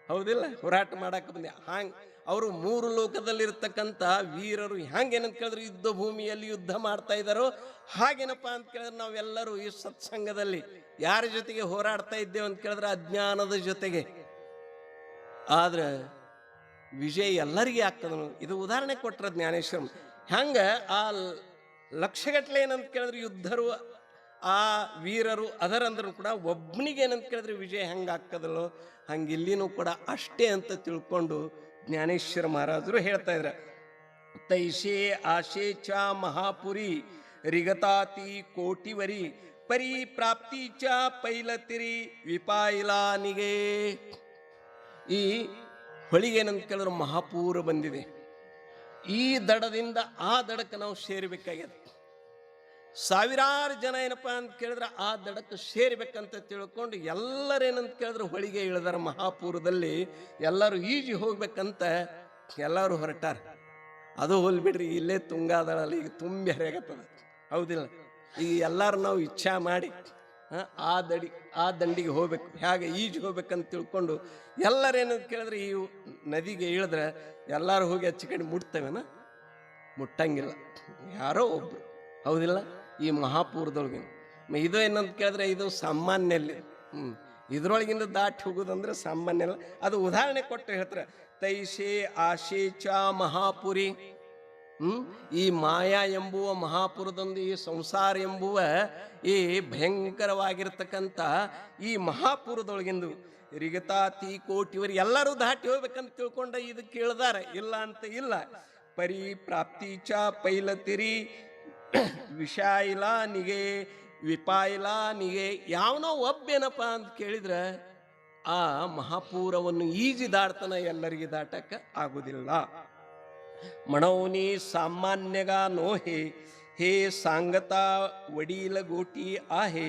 ಹೌದಿಲ್ಲ? ಹೋರಾಟ ಮಾಡಕ್ಕೆ ಬಂದೆ. ಹಾಂಗೆ ಅವರು ಮೂರು ಲೋಕದಲ್ಲಿರ್ತಕ್ಕಂಥ ವೀರರು ಹ್ಯಾಂಗೇನಂತ ಕೇಳಿದ್ರೆ ಯುದ್ಧ ಭೂಮಿಯಲ್ಲಿ ಯುದ್ಧ ಮಾಡ್ತಾ ಇದ್ದಾರೋ ಹಾಗೇನಪ್ಪ ಅಂತ ಕೇಳಿದ್ರೆ ನಾವೆಲ್ಲರೂ ಈ ಸತ್ಸಂಗದಲ್ಲಿ ಯಾರ ಜೊತೆಗೆ ಹೋರಾಡ್ತಾ ಇದ್ದೇವೆ ಅಂತ ಕೇಳಿದ್ರೆ ಅಜ್ಞಾನದ ಜೊತೆಗೆ. ಆದ್ರೆ ವಿಜಯ ಎಲ್ಲರಿಗೆ ಆಗ್ತದ. ಇದು ಉದಾಹರಣೆ ಕೊಟ್ಟರೆ ಜ್ಞಾನೇಶ್ವರ ಹಂಗ ಆ ಲಕ್ಷಗಟ್ಟಲೆ ಏನಂತ ಕೇಳಿದ್ರೆ ಯುದ್ಧರು ಆ ವೀರರು ಅದರಂದ್ರೂ ಕೂಡ ಒಬ್ಬನಿಗೆ ಏನಂತ ಕೇಳಿದ್ರೆ ವಿಜಯ ಹೆಂಗೆ ಆಗ್ತದಲ್ಲೋ ಹಂಗೆ ಇಲ್ಲಿನೂ ಕೂಡ ಅಷ್ಟೇ ಅಂತ ತಿಳ್ಕೊಂಡು ಜ್ಞಾನೇಶ್ವರ ಮಹಾರಾಜರು ಹೇಳ್ತಾ ಇದ್ರ. ತೈಷೆ ಆಶೆ ಚ ಮಹಾಪುರಿ ರಿಗತಾತಿ ಕೋಟಿವರಿ ಪರಿ ಪ್ರಾಪ್ತಿ ಚ ಪೈಲತಿರಿ ವಿಪಾಯಿಲಾನಿಗೆ. ಈ ಹೊಳಿಗೆ ಏನಂತ ಕೇಳಿದ್ರೆ ಮಹಾಪೂರ ಬಂದಿದೆ. ಈ ದಡದಿಂದ ಆ ದಡಕ್ಕೆ ನಾವು ಸೇರಬೇಕಾಗ್ಯದ. ಸಾವಿರಾರು ಜನ ಏನಪ್ಪ ಅಂತ ಕೇಳಿದ್ರೆ ಆ ದಡಕ್ಕೆ ಸೇರ್ಬೇಕಂತ ತಿಳ್ಕೊಂಡು ಎಲ್ಲರೇನಂತ ಕೇಳಿದ್ರೆ ಹೊಳಿಗೆ ಇಳಿದಾರ. ಮಹಾಪೂರದಲ್ಲಿ ಎಲ್ಲರೂ ಈಜಿ ಹೋಗ್ಬೇಕಂತ ಎಲ್ಲರೂ ಹೊರಟಾರ. ಅದು ಹೋಲ್ಬಿಡ್ರಿ, ಇಲ್ಲೇ ತುಂಗಾದಳಲ್ಲಿ ಈಗ ತುಂಬಿ ಹರಿಯಾಗತ್ತದ. ಹೌದಿಲ್ಲ? ಈಗ ಎಲ್ಲರೂ ನಾವು ಇಚ್ಛಾ ಮಾಡಿ ಆ ದಂಡಿಗೆ ಹೋಗ್ಬೇಕು, ಹೇಗೆ ಈಜು ಹೋಗ್ಬೇಕಂತ ತಿಳ್ಕೊಂಡು ಎಲ್ಲರೇನಂತ ಕೇಳಿದ್ರೆ ಈ ನದಿಗೆ ಇಳಿದ್ರೆ ಎಲ್ಲರೂ ಹೋಗಿ ಹಚ್ಚಿ ಕಡೆ ಮುಟ್ತವೇನ? ಮುಟ್ಟಂಗಿಲ್ಲ, ಯಾರೋ ಒಬ್ರು. ಹೌದಿಲ್ಲ? ಈ ಮಹಾಪೂರದೊಳಗೆ ಇದು ಏನಂತ ಕೇಳಿದ್ರೆ ಇದು ಸಾಮಾನ್ಯಲ್ಲಿ ಇದ್ರೊಳಗಿಂದ ದಾಟಿ ಹೋಗೋದಂದ್ರೆ ಸಾಮಾನ್ಯ ಅಲ್ಲ. ಅದು ಉದಾಹರಣೆ ಕೊಟ್ಟು ಹೇಳ್ತಾರೆ. ತೈಷೆ ಆಶೆ ಚ ಮಹಾಪುರಿ. ಈ ಮಾಯಾ ಎಂಬುವ ಮಹಾಪುರದೊಂದು ಈ ಸಂಸಾರ ಎಂಬುವ ಈ ಭಯಂಕರವಾಗಿರ್ತಕ್ಕಂಥ ಈ ಮಹಾಪುರದೊಳಗಿಂದು ರಿಗತಾತಿ ಕೋಟಿವರಿ ಎಲ್ಲರೂ ದಾಟಿ ಹೋಗ್ಬೇಕಂತ ತಿಳ್ಕೊಂಡ ಇದು ಕೇಳ್ದಾರ. ಇಲ್ಲ ಅಂತ ಇಲ್ಲ. ಪರಿ ಪ್ರಾಪ್ತಿ ಚ ಪೈಲತಿರಿ ವಿಷಾಯಿಲಾನಿಗೆ ವಿಪಾಯಿಲಾನಿಗೆ. ಯಾವನೋ ಒಬ್ಬೇನಪ್ಪ ಅಂತ ಕೇಳಿದ್ರೆ ಆ ಮಹಾಪೂರವನ್ನು ಈಜಿ ದಾಡ್ತಾನ, ಎಲ್ಲರಿಗೆ ದಾಟಕ್ಕೆ ಆಗುದಿಲ್ಲ. ಮಣೌನಿ ಸಾಮಾನ್ಯಗ ನೋಹೆ ಹೇ ಸಾಂಗತಾ ವಡೀಲ ಗೋಟಿ ಆಹೆ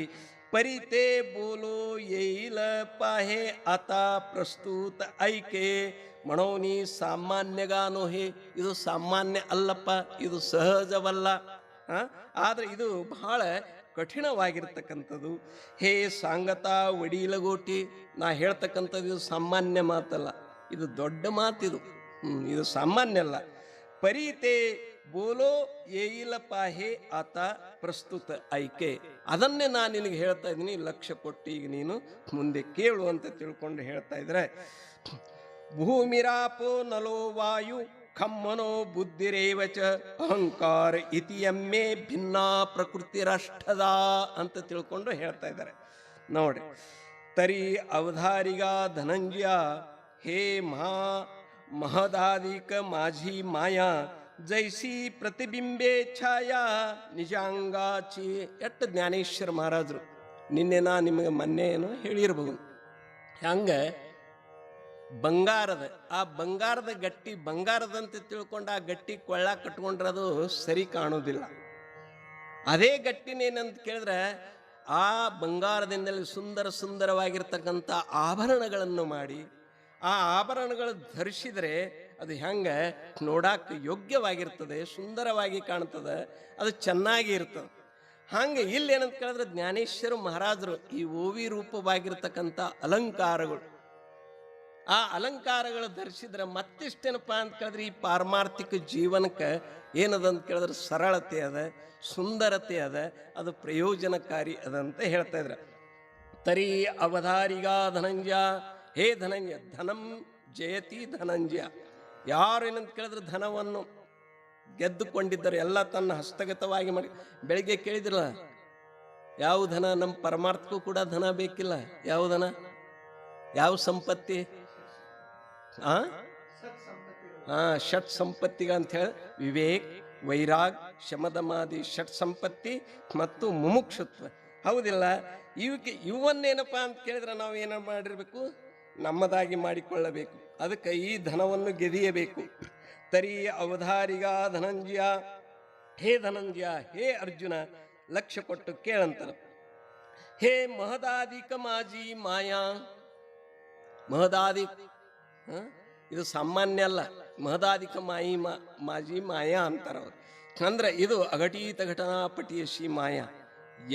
ಪರಿತೆ ಬೋಲೋ ಯೈಲ ಪಾಹೆ ಆತ ಪ್ರಸ್ತುತ ಐಕೆ. ಮಣೌನಿ ಸಾಮಾನ್ಯಗ ನೋಹೆ, ಇದು ಸಾಮಾನ್ಯ ಅಲ್ಲಪ್ಪ, ಇದು ಸಹಜವಲ್ಲ. ಆದರೆ ಇದು ಬಹಳ ಕಠಿಣವಾಗಿರ್ತಕ್ಕಂಥದ್ದು. ಹೇ ಸಾಂಗತಾ ವಡೀಲಗೋಟಿ, ನಾ ಹೇಳ್ತಕ್ಕಂಥದ್ದು ಇದು ಸಾಮಾನ್ಯ ಮಾತಲ್ಲ, ಇದು ದೊಡ್ಡ ಮಾತಿದು. ಇದು ಸಾಮಾನ್ಯ ಅಲ್ಲ. ಪರಿತೆ ಬೋಲೋ ಏಯಿಲ ಪಾಹೆ ಆತ ಪ್ರಸ್ತುತ ಐಕೆ. ಅದನ್ನೇ ನಾನು ನಿನಗೆ ಹೇಳ್ತಾ ಇದ್ದೀನಿ, ಲಕ್ಷ್ಯ ಕೊಟ್ಟು ಈಗ ನೀನು ಮುಂದೆ ಕೇಳು ಅಂತ ತಿಳ್ಕೊಂಡು ಹೇಳ್ತಾ ಇದ್ರೆ. ಭೂಮಿರಾಪೋ ನಲೋ ವಾಯು ಖಮ್ಮನೋ ಬುದ್ಧಿರೇವಚ ಅಹಂಕಾರ ಇತಿಯಮ್ಮೆ ಭಿನ್ನ ಪ್ರಕೃತಿರಷ್ಟದ ಅಂತ ತಿಳ್ಕೊಂಡು ಹೇಳ್ತಾ ಇದ್ದಾರೆ. ನೋಡಿ, ತರಿ ಅವಧಾರಿಗ ಧನಂಜಯ ಹೇ ಮಹಾ ಮಹದಾದಿಕ ಮಾಝಿ ಮಾಯಾ ಜೈಸಿ ಪ್ರತಿಬಿಂಬೆ ಛಾಯಾ ನಿಜಾಂಗಾಚಿ. ಎಷ್ಟು ಜ್ಞಾನೇಶ್ವರ ಮಹಾರಾಜರು ನಿನ್ನೆ ನಾ ನಿಮಗೆ ಮೊನ್ನೆ ಏನೋ ಹೇಳಿರ್ಬೋದು. ಹಂಗೆ ಬಂಗಾರದ ಆ ಬಂಗಾರದ ಗಟ್ಟಿ ಬಂಗಾರದಂತೆ ತಿಳ್ಕೊಂಡು ಆ ಗಟ್ಟಿ ಕೊಳ್ಳ ಕಟ್ಕೊಂಡ್ರೆ ಅದು ಸರಿ ಕಾಣೋದಿಲ್ಲ. ಅದೇ ಗಟ್ಟಿನೇನಂತ ಕೇಳಿದ್ರೆ ಆ ಬಂಗಾರದಿಂದಲೇ ಸುಂದರ ಸುಂದರವಾಗಿರ್ತಕ್ಕಂಥ ಆಭರಣಗಳನ್ನು ಮಾಡಿ ಆ ಆಭರಣಗಳು ಧರಿಸಿದರೆ ಅದು ಹೆಂಗೆ ನೋಡಕ್ಕೆ ಯೋಗ್ಯವಾಗಿರ್ತದೆ, ಸುಂದರವಾಗಿ ಕಾಣ್ತದೆ, ಅದು ಚೆನ್ನಾಗಿ ಇರ್ತದೆ. ಹಂಗೆ ಇಲ್ಲಿ ಏನಂತ ಕೇಳಿದ್ರೆ ಜ್ಞಾನೇಶ್ವರ ಮಹಾರಾಜರು ಈ ಓವಿ ರೂಪವಾಗಿರ್ತಕ್ಕಂಥ ಅಲಂಕಾರಗಳು, ಆ ಅಲಂಕಾರಗಳು ಧರಿಸಿದ್ರೆ ಮತ್ತಿಷ್ಟೇನಪ್ಪ ಅಂತ ಕೇಳಿದ್ರೆ ಈ ಪಾರಮಾರ್ಥಿಕ ಜೀವನಕ್ಕೆ ಏನದ ಅಂತ ಕೇಳಿದ್ರೆ ಸರಳತೆ ಅದ, ಸುಂದರತೆ ಅದ, ಅದು ಪ್ರಯೋಜನಕಾರಿ ಅದಂತ ಹೇಳ್ತಾ ಇದ್ರ. ತರಿ ಅವಧಾರಿಗ ಧನಂಜಯ, ಹೇ ಧನಂಜಯ ಧನಂ ಜಯತಿ ಧನಂಜಯ. ಯಾರು ಏನಂತ ಕೇಳಿದ್ರೆ ಧನವನ್ನು ಗೆದ್ದುಕೊಂಡಿದ್ದರು, ಎಲ್ಲ ತನ್ನ ಹಸ್ತಗತವಾಗಿ ಮಾಡಿ. ಬೆಳಿಗ್ಗೆ ಕೇಳಿದ್ರಲ್ಲ ಯಾವ ಧನ, ನಮ್ಮ ಪರಮಾರ್ಥಕ್ಕೂ ಕೂಡ ಧನ ಬೇಕಿಲ್ಲ. ಯಾವ ಧನ, ಯಾವ ಸಂಪತ್ತಿ? ಷಟ್ ಸಂಪತ್ತಿಗ ಅಂತ ಹೇಳಿ ವಿವೇಕ್, ವೈರಾಗ್, ಶಮದಮಾದಿ ಷಟ್ ಸಂಪತ್ತಿ ಮತ್ತು ಮುಮುಕ್ಷುತ್ವ. ಹೌದಿಲ್ಲ? ಇವನ್ನೇನಪ್ಪ ಅಂತ ಕೇಳಿದ್ರೆ ನಾವು ಏನ ಮಾಡಿರ್ಬೇಕು, ನಮ್ಮದಾಗಿ ಮಾಡಿಕೊಳ್ಳಬೇಕು. ಅದಕ್ಕೆ ಈ ಧನವನ್ನು ಗೆದಿಯಬೇಕು. ತರಿ ಅವಧಾರಿಗ ಧನಂಜಯ, ಹೇ ಧನಂಜಯ, ಹೇ ಅರ್ಜುನ ಲಕ್ಷ್ಯ ಕೊಟ್ಟು ಕೇಳಂತಾರ. ಹೇ ಮಹದಾದಿಕ ಮಾಜಿ ಮಾಯಾ. ಮಹದಾದಿ ಇದು ಸಾಮಾನ್ಯ ಅಲ್ಲ, ಮಹದಾದಿಕ ಮಾಜಿ ಮಾಯಾ ಅಂತಾರ ಅವ್ರು. ಅಂದ್ರೆ ಇದು ಅಘಟೀತ ಘಟನಾ ಪಟಿಯಶಿ ಮಾಯಾ,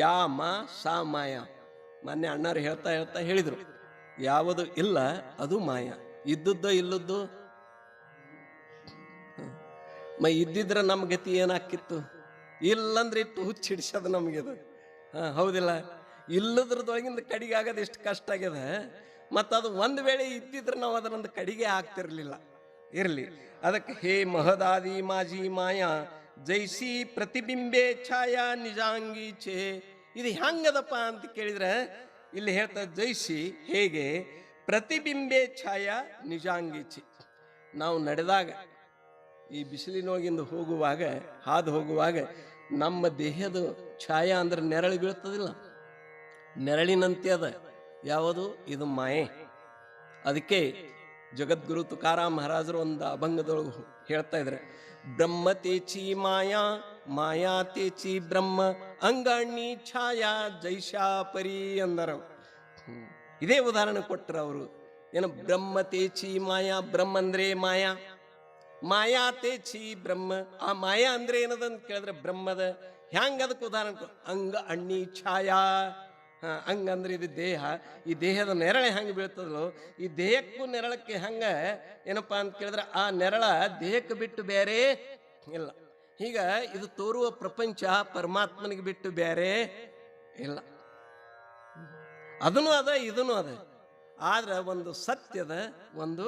ಯಾ ಮಾ ಸಾ ಮಾಯಾ. ಮೊನ್ನೆ ಅಣ್ಣರು ಹೇಳ್ತಾ ಹೇಳ್ತಾ ಹೇಳಿದ್ರು, ಯಾವುದು ಇಲ್ಲ ಅದು ಮಾಯಾ, ಇದ್ದದ್ದೋ ಇಲ್ಲದ್ದು. ಇದ್ದಿದ್ರೆ ನಮ್ಮ ಗತಿ ಏನಾಕಿತ್ತು? ಇಲ್ಲಂದ್ರೆ ಇಟ್ಟು ಹುಚ್ಚಿಡಿಸೋದು ನಮಗಿದು. ಹೌದಿಲ್ಲ? ಇಲ್ಲದ್ರದೊಳಗಿಂದ ಕಡಿಗೆ ಆಗೋದು ಎಷ್ಟು ಕಷ್ಟ ಆಗ್ಯದ. ಮತ್ತು ಅದು ಒಂದು ವೇಳೆ ಇದ್ದಿದ್ರೆ ನಾವು ಅದರೊಂದು ಕಡಿಗೆ ಆಗ್ತಿರ್ಲಿಲ್ಲ. ಇರಲಿ, ಅದಕ್ಕೆ ಹೇ ಮಹದಾದಿ ಮಾಜಿ ಮಾಯಾ ಜೈಸಿ ಪ್ರತಿಬಿಂಬೆ ಛಾಯಾ ನಿಜಾಂಗಿ ಛೇ. ಇದು ಹೆಂಗದಪ್ಪ ಅಂತ ಕೇಳಿದ್ರೆ ಇಲ್ಲಿ ಹೇಳ್ತಾ ಜೈಸಿ ಹೇಗೆ, ಪ್ರತಿಬಿಂಬೆ ಛಾಯಾ ನಿಜಾಂಗಿ ಛೇ. ನಾವು ನಡೆದಾಗ ಈ ಬಿಸಿಲಿನೊಳಗಿಂದ ಹೋಗುವಾಗ, ಹಾದು ಹೋಗುವಾಗ ನಮ್ಮ ದೇಹದ ಛಾಯಾ ಅಂದ್ರೆ ನೆರಳು ಬೀಳ್ತದಿಲ್ಲ, ನೆರಳಿನಂತೆ ಅದ. ಯಾವುದು? ಇದು ಮಾಯೆ. ಅದಕ್ಕೆ ಜಗದ್ಗುರು ತುಕಾರಾಮ್ ಮಹಾರಾಜರು ಒಂದು ಅಭಂಗದೊಳಗೆ ಹೇಳ್ತಾ ಇದ್ದಾರೆ, ಬ್ರಹ್ಮ ತೇಚಿ ಮಾಯಾ, ಮಾಯಾ ತೇಚಿ ಬ್ರಹ್ಮ, ಅಂಗಾಣಿ ಛಾಯಾ ಜೈಶಾ ಪರಿ ಅಂದರ. ಇದೇ ಉದಾಹರಣೆ ಕೊಟ್ಟರು ಅವರು. ಏನು? ಬ್ರಹ್ಮ ತೇಚಿ ಮಾಯಾ, ಬ್ರಹ್ಮ ಅಂದ್ರೆ ಮಾಯಾ, ಮಾಯಾ ತೇಚಿ ಬ್ರಹ್ಮ. ಆ ಮಾಯಾ ಅಂದ್ರೆ ಏನದಂತ ಕೇಳಿದ್ರೆ ಬ್ರಹ್ಮದ. ಹ್ಯಾಂಗ? ಅದಕ್ಕೆ ಉದಾಹರಣೆ ಅಂಗ ಅಣ್ಣಿ ಛಾಯಾ. ಹಂಗಂದ್ರೆ ಇದು ದೇಹ, ಈ ದೇಹದ ನೆರಳೆ ಹೆಂಗೆ ಬೀಳ್ತದಲ್ಲೋ, ಈ ದೇಹಕ್ಕೂ ನೆರಳಕ್ಕೆ ಹಂಗ ಏನಪ್ಪಾ ಅಂತ ಕೇಳಿದ್ರೆ ಆ ನೆರಳ ದೇಹಕ್ಕೆ ಬಿಟ್ಟು ಬೇರೆ ಇಲ್ಲ. ಈಗ ಇದು ತೋರುವ ಪ್ರಪಂಚ ಪರಮಾತ್ಮನಿಗೆ ಬಿಟ್ಟು ಬೇರೆ ಇಲ್ಲ. ಅದನ್ನು ಅದ, ಇದನ್ನು ಅದ. ಆದ್ರೆ ಒಂದು ಸತ್ಯದ, ಒಂದು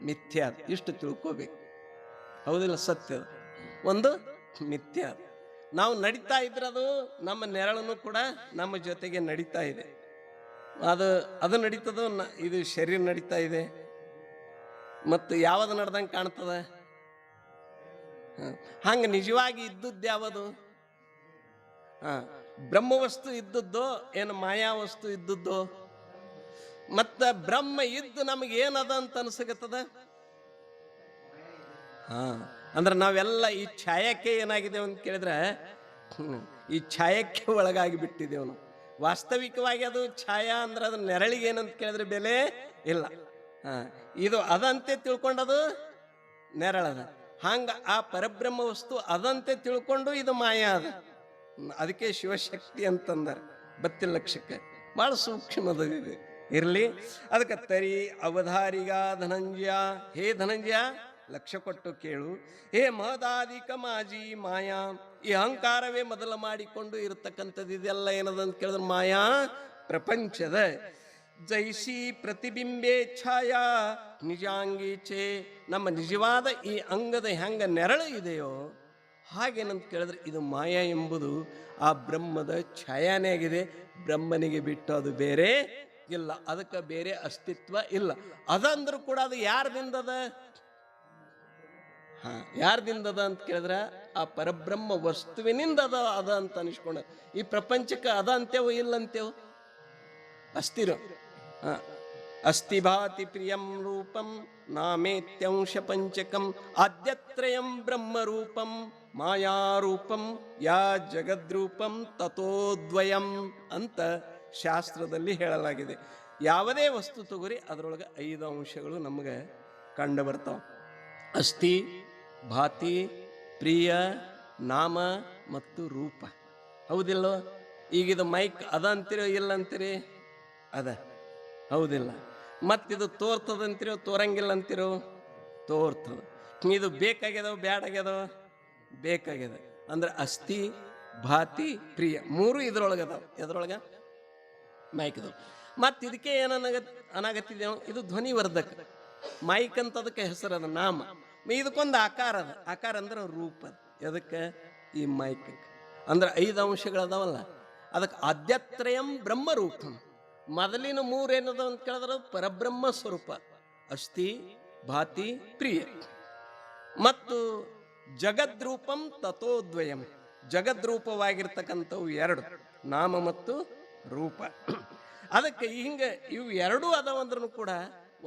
ಮಿಥ್ಯ. ಇಷ್ಟು ತಿಳ್ಕೋಬೇಕು. ಹೌದಿಲ್ಲ? ಸತ್ಯದ, ಒಂದು ಮಿಥ್ಯ. ನಾವು ನಡೀತಾ ಇದ್ರೆ ಅದು ನಮ್ಮ ನೆರಳನ್ನು ಕೂಡ ನಮ್ಮ ಜೊತೆಗೆ ನಡೀತಾ ಇದೆ. ಅದು ನಡೀತದೋ, ಇದು ಶರೀರ ನಡೀತಾ ಇದೆ. ಮತ್ತು ಯಾವುದು ನಡೆದಂಗೆ ಕಾಣ್ತದ? ಹಂಗೆ ನಿಜವಾಗಿ ಇದ್ದದ್ದು ಯಾವುದು? ಬ್ರಹ್ಮವಸ್ತು ಇದ್ದದ್ದೋ ಏನು ಮಾಯಾ ವಸ್ತು ಇದ್ದದ್ದೋ? ಮತ್ತ ಬ್ರಹ್ಮ ಇದ್ದು ನಮಗೆ ಏನದ ಅಂತ ಅನ್ಸಕತ್ತದ? ಅಂದ್ರೆ ನಾವೆಲ್ಲ ಈ ಛಾಯಕ್ಕೆ ಏನಾಗಿದ್ದೇವೆ ಅಂತ ಕೇಳಿದ್ರೆ ಈ ಛಾಯಕ್ಕೆ ಒಳಗಾಗಿ ಬಿಟ್ಟಿದ್ದೇವೆ ನಾವು. ವಾಸ್ತವಿಕವಾಗಿ ಅದು ಛಾಯಾ ಅಂದ್ರೆ ಅದ್ರ ನೆರಳಿಗೆ ಏನಂತ ಕೇಳಿದ್ರೆ ಬೆಲೆ ಇಲ್ಲ. ಇದು ಅದಂತೆ ತಿಳ್ಕೊಂಡದು ನೆರಳದ. ಹಂಗ ಆ ಪರಬ್ರಹ್ಮ ವಸ್ತು ಅದಂತೆ ತಿಳ್ಕೊಂಡು ಇದು ಮಾಯಾ ಅದ. ಅದಕ್ಕೆ ಶಿವಶಕ್ತಿ ಅಂತಂದಾರ. ಬತ್ತಿನ ಲಕ್ಷಕ್ಕೆ ಬಹಳ ಸೂಕ್ಷ್ಮದ ಇದೆ. ಇರಲಿ, ಅದಕ್ಕೆ ತರಿ ಅವಧಾರಿಗ ಧನಂಜಯ, ಹೇ ಧನಂಜಯ ಲಕ್ಷ್ಯ ಕೊಟ್ಟು ಕೇಳು. ಹೇ ಮಹದಾದಿಕ ಮಾಜಿ ಮಾಯಾ. ಈ ಅಹಂಕಾರವೇ ಮೊದಲು ಮಾಡಿಕೊಂಡು ಇರತಕ್ಕಂಥದ್ದು ಇದೆಲ್ಲ ಏನದಂತ ಕೇಳಿದ್ರೆ ಮಾಯಾ ಪ್ರಪಂಚದ. ಜೈಸಿ ಪ್ರತಿಬಿಂಬೆ ಛಾಯಾ ನಿಜಾಂಗಿ ಛೇ. ನಮ್ಮ ನಿಜವಾದ ಈ ಅಂಗದ ಹೆಂಗ ನೆರಳು ಇದೆಯೋ ಹಾಗೇನಂತ ಕೇಳಿದ್ರೆ ಇದು ಮಾಯಾ ಎಂಬುದು ಆ ಬ್ರಹ್ಮದ ಛಾಯಾನೇ ಆಗಿದೆ. ಬ್ರಹ್ಮನಿಗೆ ಬಿಟ್ಟು ಅದು ಬೇರೆ ಇಲ್ಲ, ಅದಕ್ಕೆ ಬೇರೆ ಅಸ್ತಿತ್ವ ಇಲ್ಲ. ಅದಂದ್ರೂ ಕೂಡ ಅದು ಯಾರದಿಂದದ? ಯಾರ್ದಿಂದ ಅದ ಅಂತ ಕೇಳಿದ್ರೆ ಆ ಪರಬ್ರಹ್ಮ ವಸ್ತುವಿನಿಂದ ಅದ ಅಂತ ಅನಿಸ್ಕೊಂಡ. ಈ ಪ್ರಪಂಚಕ್ಕೆ ಅದ ಅಂತೇವು ಇಲ್ಲ ಅಂತೇವು ಅಸ್ತಿರು. ಅಸ್ತಿ ಭಾತಿ ಪ್ರಿಯಂ ರೂಪಂ ನಾಮೇತ್ಯಂಶ ಪಂಚಕಂ ಆದ್ಯತ್ರಯಂ ಬ್ರಹ್ಮರೂಪಂ ಮಾಯಾರೂಪಂ ಯಾ ಜಗದ್ರೂಪಂ ತಥೋದ್ವಯಂ ಅಂತ ಶಾಸ್ತ್ರದಲ್ಲಿ ಹೇಳಲಾಗಿದೆ. ಯಾವುದೇ ವಸ್ತು ತಗೋರಿ ಅದರೊಳಗೆ 5 ಅಂಶಗಳು ನಮಗೆ ಕಂಡು ಬರ್ತಾವ. ಅಸ್ಥಿ, ಭಾತಿ, ಪ್ರಿಯ, ನಾಮ ಮತ್ತು ರೂಪ. ಹೌದಿಲ್ಲೋ? ಈಗಿದು ಮೈಕ್ ಅದ ಅಂತೀರೋ ಇಲ್ಲ ಅಂತೀರಿ? ಅದ. ಹೌದಿಲ್ಲ? ಮತ್ತಿದು ತೋರ್ತದಂತಿರೋ ತೋರಂಗಿಲ್ಲ ಅಂತಿರೋ? ತೋರ್ತದ. ಇದು ಬೇಕಾಗ್ಯದವ ಬ್ಯಾಡಾಗ್ಯದವ? ಬೇಕಾಗ್ಯದ. ಅಂದ್ರೆ ಅಸ್ಥಿ, ಭಾತಿ, ಪ್ರಿಯ 3 ಇದ್ರೊಳಗದಾವ. ಎದ್ರೊಳಗ? ಮೈಕ್ದವು. ಮತ್ತು ಇದಕ್ಕೆ ಅನಾಗತ್ತಿದೇನೋ, ಇದು ಧ್ವನಿವರ್ಧಕ. ಮೈಕ್ ಅಂತ ಅದಕ್ಕೆ ಹೆಸರದ ನಾಮ. ಇದಕ್ಕೊಂದು ಆಕಾರ ಅದ. ಆಕಾರ ಅಂದ್ರೆ ರೂಪ. ಅದಕ್ಕೆ ಈ ಮೈಕ್ ಅಂದ್ರೆ 5 ಅಂಶಗಳದಾವಲ್ಲ, ಅದಕ್ಕೆ ಆದ್ಯತ್ರಯಂ ಬ್ರಹ್ಮರೂಪಂ. ಮೊದಲಿನ 3 ಏನದ ಅಂತ ಕೇಳಿದ್ರೆ ಪರಬ್ರಹ್ಮ ಸ್ವರೂಪ. ಅಸ್ಥಿ, ಭಾತಿ, ಪ್ರಿಯ. ಮತ್ತು ಜಗದ್ರೂಪಂ ತಥೋದ್ವಯಂ. ಜಗದ್ರೂಪವಾಗಿರ್ತಕ್ಕಂಥವು 2, ನಾಮ ಮತ್ತು ರೂಪ. ಅದಕ್ಕೆ ಹಿಂಗೆ ಇವು 2 ಅದಾವಂದ್ರೂ ಕೂಡ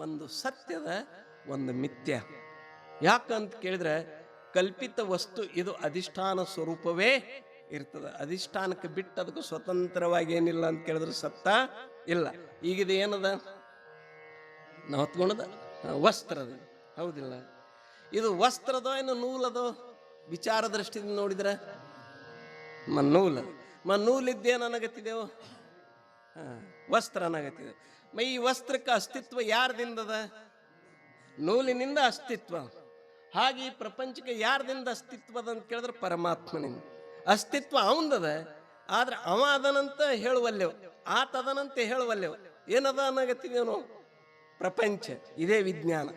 ಒಂದು ಸತ್ಯದ, ಒಂದು ಮಿಥ್ಯ. ಯಾಕಂತ ಕೇಳಿದ್ರೆ ಕಲ್ಪಿತ ವಸ್ತು ಇದು ಅಧಿಷ್ಠಾನ ಸ್ವರೂಪವೇ ಇರ್ತದೆ. ಅಧಿಷ್ಠಾನಕ್ಕೆ ಬಿಟ್ಟು ಅದಕ್ಕೆ ಸ್ವತಂತ್ರವಾಗಿ ಏನಿಲ್ಲ ಅಂತ ಕೇಳಿದ್ರೆ ಸತ್ತ ಇಲ್ಲ. ಈಗಿದು ಏನದ ನಾವು ಹೊತ್ಕೊಂಡದ ವಸ್ತ್ರದ. ಹೌದಿಲ್ಲ? ಇದು ವಸ್ತ್ರದೋ ಏನು ನೂಲದೋ? ವಿಚಾರ ದೃಷ್ಟಿಯಿಂದ ನೋಡಿದ್ರೆ ನೂಲಿದ್ದೇನು ಅನ್ನಗತ್ತಿದೆವು? ವಸ್ತ್ರ ಅನ್ನಗತ್ತಿದೆ. ಈ ವಸ್ತ್ರಕ್ಕೆ ಅಸ್ತಿತ್ವ ಯಾರ್ದಿಂದದ? ನೂಲಿನಿಂದ ಅಸ್ತಿತ್ವ. ಹಾಗೆ ಈ ಪ್ರಪಂಚಕ್ಕೆ ಯಾರ್ದಿಂದ ಅಸ್ತಿತ್ವದ ಅಂತ ಕೇಳಿದ್ರೆ ಪರಮಾತ್ಮನಿಂದ ಅಸ್ತಿತ್ವ ಅವಂದದ. ಆದ್ರೆ ಅವ ಅದನಂತ ಹೇಳುವಲ್ಲೆವು, ಆತದನಂತೆ ಹೇಳುವಲ್ಲೆವು. ಏನದ ಅನ್ನಗತ್ತಿದೇನು? ಪ್ರಪಂಚ. ಇದೇ ವಿಜ್ಞಾನ,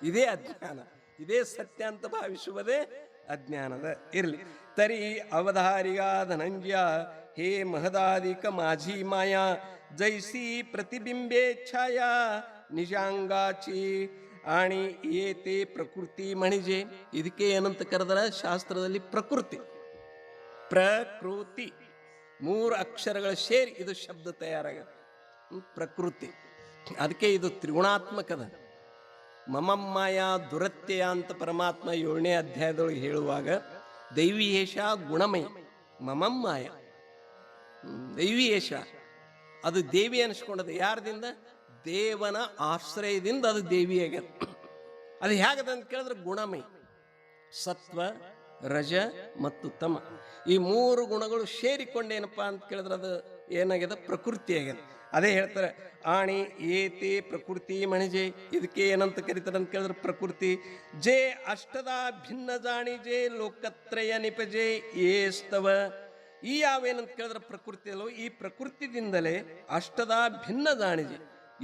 ಇದೇ ಅಜ್ಞಾನ, ಇದೇ ಸತ್ಯ ಅಂತ ಭಾವಿಸುವುದೇ ಅಜ್ಞಾನದ. ಇರಲಿ. ತರಿ ಅವಧಾರಿಗ ಧನಂಜಯ ಹೇ ಮಹದಾದಿಕ ಮಾಝಿ ಮಾಯಾ ಜೈಸಿ ಪ್ರತಿಬಿಂಬೆ ಛಾಯಾ ನಿಜಾಂಗಾಚಿ ಆಣಿ ಏತೆ ಪ್ರಕೃತಿ ಮಣಿಜೆ. ಇದಕ್ಕೆ ಏನಂತ ಕರೆದರ ಶಾಸ್ತ್ರದಲ್ಲಿ? ಪ್ರಕೃತಿ. ಪ್ರಕೃತಿ 3 ಅಕ್ಷರಗಳ ಸೇರಿ ಇದು ಶಬ್ದ ತಯಾರಾಗ ಪ್ರಕೃತಿ. ಅದಕ್ಕೆ ಇದು ತ್ರಿಗುಣಾತ್ಮಕದ. ಮಮಮ್ಮಾಯ ದುರತ್ಯಯ ಅಂತ ಪರಮಾತ್ಮ 7ನೇ ಅಧ್ಯಾಯದೊಳಗೆ ಹೇಳುವಾಗ ದೈವೀಯೇಷ ಗುಣಮಯ ಮಮಮ್ಮಾಯ ದೈವೀಯೇಷ ಅದು ದೇವಿ ಅನಿಸ್ಕೊಂಡದ. ಯಾರದಿಂದ? ದೇವನ ಆಶ್ರಯದಿಂದ ಅದು ದೇವಿಯಾಗ್ಯದ. ಅದು ಹೇಗದ ಅಂತ ಕೇಳಿದ್ರೆ ಗುಣಮಯ. ಸತ್ವ, ರಜ ಮತ್ತು ತಮ ಈ 3 ಗುಣಗಳು ಸೇರಿಕೊಂಡೇನಪ್ಪ ಅಂತ ಕೇಳಿದ್ರೆ ಅದು ಏನಾಗ್ಯದ? ಪ್ರಕೃತಿ ಆಗ್ಯದ. ಅದೇ ಹೇಳ್ತಾರೆ ಆಣಿ ಏತೆ ಪ್ರಕೃತಿ ಮಣಿಜೆ. ಇದಕ್ಕೆ ಏನಂತ ಕರೀತಾರೆ ಅಂತ ಕೇಳಿದ್ರೆ ಪ್ರಕೃತಿ. ಜೇ ಅಷ್ಟದ ಭಿನ್ನ ಜಾಣಿ ಜೇ ಲೋಕತ್ರಯ ನಿಪಜೆ ಏಸ್ತವ. ಈ ಯಾವೇನಂತ ಕೇಳಿದ್ರೆ ಪ್ರಕೃತಿ ಅಲ್ಲೋ, ಈ ಪ್ರಕೃತಿದಿಂದಲೇ ಅಷ್ಟದ ಭಿನ್ನ ಜಾಣಿಜೆ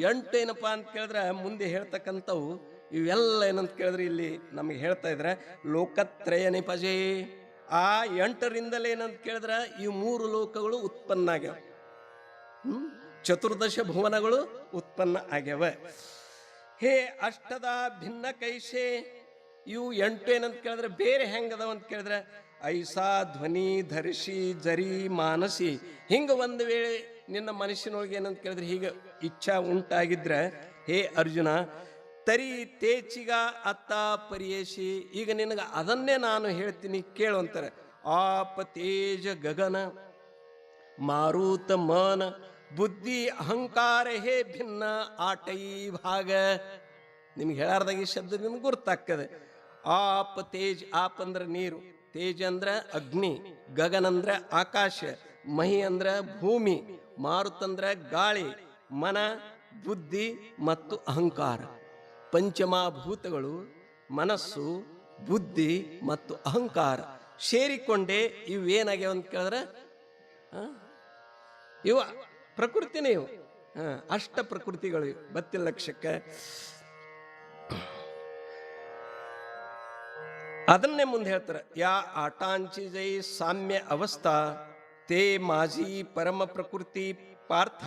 8 ಏನಪ್ಪ ಅಂತ ಕೇಳಿದ್ರೆ ಮುಂದೆ ಹೇಳ್ತಕ್ಕಂಥವು ಇವೆಲ್ಲ ಏನಂತ ಕೇಳಿದ್ರೆ ಇಲ್ಲಿ ನಮಗೆ ಹೇಳ್ತಾ ಇದ್ರೆ ಲೋಕತ್ರಯ ನಿಪಜೆ. ಆ 8ರಿಂದಲೇ ಏನಂತ ಕೇಳಿದ್ರೆ ಈ 3 ಲೋಕಗಳು ಉತ್ಪನ್ನ ಆಗ್ಯಾವ. 14 ಭುವನಗಳು ಉತ್ಪನ್ನ ಆಗ್ಯಾವ. ಹೇ ಅಷ್ಟದ ಭಿನ್ನ ಕೈಸೆ. ಇವು 8 ಏನಂತ ಕೇಳಿದ್ರೆ ಬೇರೆ ಹೆಂಗದವ ಅಂತ ಕೇಳಿದ್ರೆ ಐಸಾ ಧ್ವನಿ ಧರಿಸಿ ಜರಿ ಮಾನಸಿ. ಹಿಂಗೆ ಒಂದು ವೇಳೆ ನಿನ್ನ ಮನುಷ್ಯನೊಳಗೆ ಏನಂತ ಕೇಳಿದ್ರೆ ಹೀಗೆ ಇಚ್ಛಾ ಉಂಟಾಗಿದ್ರೆ ಹೇ ಅರ್ಜುನ ತರಿ ತೇಚಿಗ ಅತ್ತ ಪರಿಯೇಶಿ. ಈಗ ನಿನಗೆ ಅದನ್ನೇ ನಾನು ಹೇಳ್ತೀನಿ ಕೇಳು ಅಂತಾರೆ. ಆಪ ತೇಜ ಗಗನ ಮಾರುತ ಮನ ಬುದ್ಧಿ ಅಹಂಕಾರ ಹೇ ಭಿನ್ನ ಆಟೈ ಭಾಗ. ನಿಮ್ಗೆ ಹೇಳಾರ್ದಾಗ ಈ ಶಬ್ದ ನಿಮ್ಗೆ ಗುರ್ತಾಗ್ತದೆ. ಆಪ ತೇಜ್. ಆಪ್ ಅಂದ್ರೆ ನೀರು, ತೇಜ್ ಅಂದ್ರೆ ಅಗ್ನಿ, ಗಗನ ಅಂದ್ರೆ ಆಕಾಶ, ಮಹಿ ಅಂದ್ರೆ ಭೂಮಿ, ಮಾರುತ ಅಂದ್ರೆ ಗಾಳಿ, ಮನ ಬುದ್ಧಿ ಮತ್ತು ಅಹಂಕಾರ. ಪಂಚಮಭೂತಗಳು ಮನಸ್ಸು, ಬುದ್ಧಿ ಮತ್ತು ಅಹಂಕಾರ ಸೇರಿಕೊಂಡೇ ಇವೇನಾಗ್ಯಾವ ಅಂತ ಕೇಳಿದ್ರೆ ಇವ ಪ್ರಕೃತಿನೇ. ಇವು ಅಷ್ಟ ಪ್ರಕೃತಿಗಳು ಬತ್ತಿಲ್ಲ ಲಕ್ಷಕ್ಕೆ. ಅದನ್ನೇ ಮುಂದೆ ಹೇಳ್ತಾರೆ. ಯಾ ಆಟಾಂಚಿ ಜೈ ಸಾಮ್ಯ ಅವಸ್ಥಾ ತೇ ಮಾಜಿ ಪರಮ ಪ್ರಕೃತಿ ಪಾರ್ಥ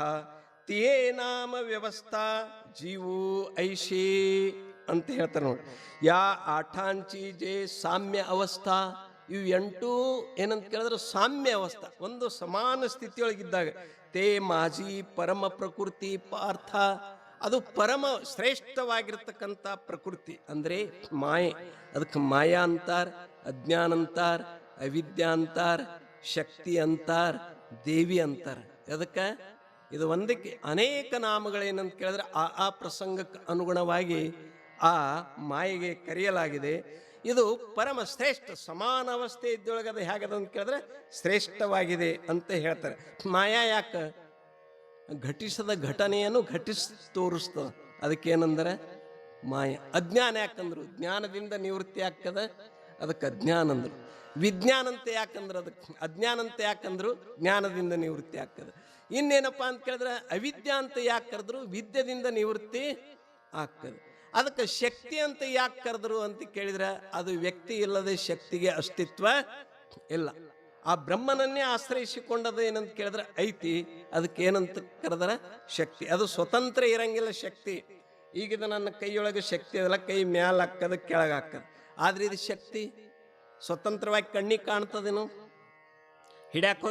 ತೇ ನಾಮ ವ್ಯವಸ್ಥಾ ಜೀವೋ ಐಶೇ. ಅಂತ ಹೇಳ್ತಾರೆ ನೋಡಿ. ಯಾ ಆಠಾಂಚಿ ಜೆ ಸಾಮ್ಯ ಅವಸ್ಥಾ, ಇವು 8 ಏನಂತ ಕೇಳಿದ್ರೆ ಸಾಮ್ಯ ಅವಸ್ಥಾ, ಒಂದು ಸಮಾನ ಸ್ಥಿತಿಯೊಳಗಿದ್ದಾಗ. ತೇ ಮಾಜಿ ಪರಮ ಪ್ರಕೃತಿ ಪಾರ್ಥ, ಅದು ಪರಮ ಶ್ರೇಷ್ಠವಾಗಿರ್ತಕ್ಕಂಥ ಪ್ರಕೃತಿ ಅಂದ್ರೆ ಮಾಯೆ. ಅದಕ್ಕೆ ಮಾಯಾ ಅಂತಾರ, ಅಜ್ಞಾನ ಅಂತಾರ, ಅವಿದ್ಯಾ ಅಂತಾರ, ಶಕ್ತಿ ಅಂತಾರ, ದೇವಿ ಅಂತಾರ. ಅದಕ್ಕೆ ಇದು ಒಂದಕ್ಕೆ ಅನೇಕ ನಾಮಗಳೇನಂತ ಕೇಳಿದ್ರೆ ಆ ಪ್ರಸಂಗಕ್ಕೆ ಅನುಗುಣವಾಗಿ ಆ ಮಾಯೆಗೆ ಕರೆಯಲಾಗಿದೆ. ಇದು ಪರಮ ಶ್ರೇಷ್ಠ ಸಮಾನ ಅವಸ್ಥೆ ಇದ್ದೊಳಗೆ ಅದು ಹೇಗದ ಅಂತ ಕೇಳಿದ್ರೆ ಶ್ರೇಷ್ಠವಾಗಿದೆ ಅಂತ ಹೇಳ್ತಾರೆ. ಮಾಯಾ ಯಾಕೆ ಘಟಿಸದ ಘಟನೆಯನ್ನು ಘಟಿಸಿ ತೋರಿಸ್ತದ, ಅದಕ್ಕೇನಂದ್ರೆ ಮಾಯ. ಅಜ್ಞಾನ ಯಾಕಂದ್ರು ಜ್ಞಾನದಿಂದ ನಿವೃತ್ತಿ ಆಗ್ತದ, ಅದಕ್ಕೆ ಅಜ್ಞಾನ ಅಂದ್ರು. ವಿಜ್ಞಾನ ಅಂತ ಯಾಕಂದ್ರೆ ಅದಕ್ಕೆ ಅಜ್ಞಾನ ಅಂತ ಯಾಕಂದ್ರು ಜ್ಞಾನದಿಂದ ನಿವೃತ್ತಿ ಆಗ್ತದೆ. ಇನ್ನೇನಪ್ಪ ಅಂತ ಕೇಳಿದ್ರೆ ಅವಿದ್ಯಾ ಅಂತ ಯಾಕೆ ಕರೆದ್ರು, ವಿದ್ಯೆದಿಂದ ನಿವೃತ್ತಿ ಆಗ್ತದೆ. ಅದಕ್ಕೆ ಶಕ್ತಿ ಅಂತ ಯಾಕೆ ಕರೆದ್ರು ಅಂತ ಕೇಳಿದ್ರೆ ಅದು ವ್ಯಕ್ತಿ ಇಲ್ಲದೆ ಶಕ್ತಿಗೆ ಅಸ್ತಿತ್ವ ಇಲ್ಲ. ಆ ಬ್ರಹ್ಮನನ್ನೇ ಆಶ್ರಯಿಸಿಕೊಂಡದ ಏನಂತ ಕೇಳಿದ್ರೆ ಐತಿ, ಅದಕ್ಕೆ ಏನಂತ ಕರೆದ್ರೆ ಶಕ್ತಿ. ಅದು ಸ್ವತಂತ್ರ ಇರಂಗಿಲ್ಲ ಶಕ್ತಿ. ಈಗಿದ ನನ್ನ ಕೈಯೊಳಗೆ ಶಕ್ತಿ ಅದಲ್ಲ, ಕೈ ಮ್ಯಾಲ ಹಾಕದ ಕೆಳಗೆ ಹಾಕದ, ಆದ್ರೆ ಇದು ಶಕ್ತಿ ಸ್ವತಂತ್ರವಾಗಿ ಕಣ್ಣಿಗೆ ಕಾಣ್ತದೇನು, ಹಿಡ್ಯಾಕ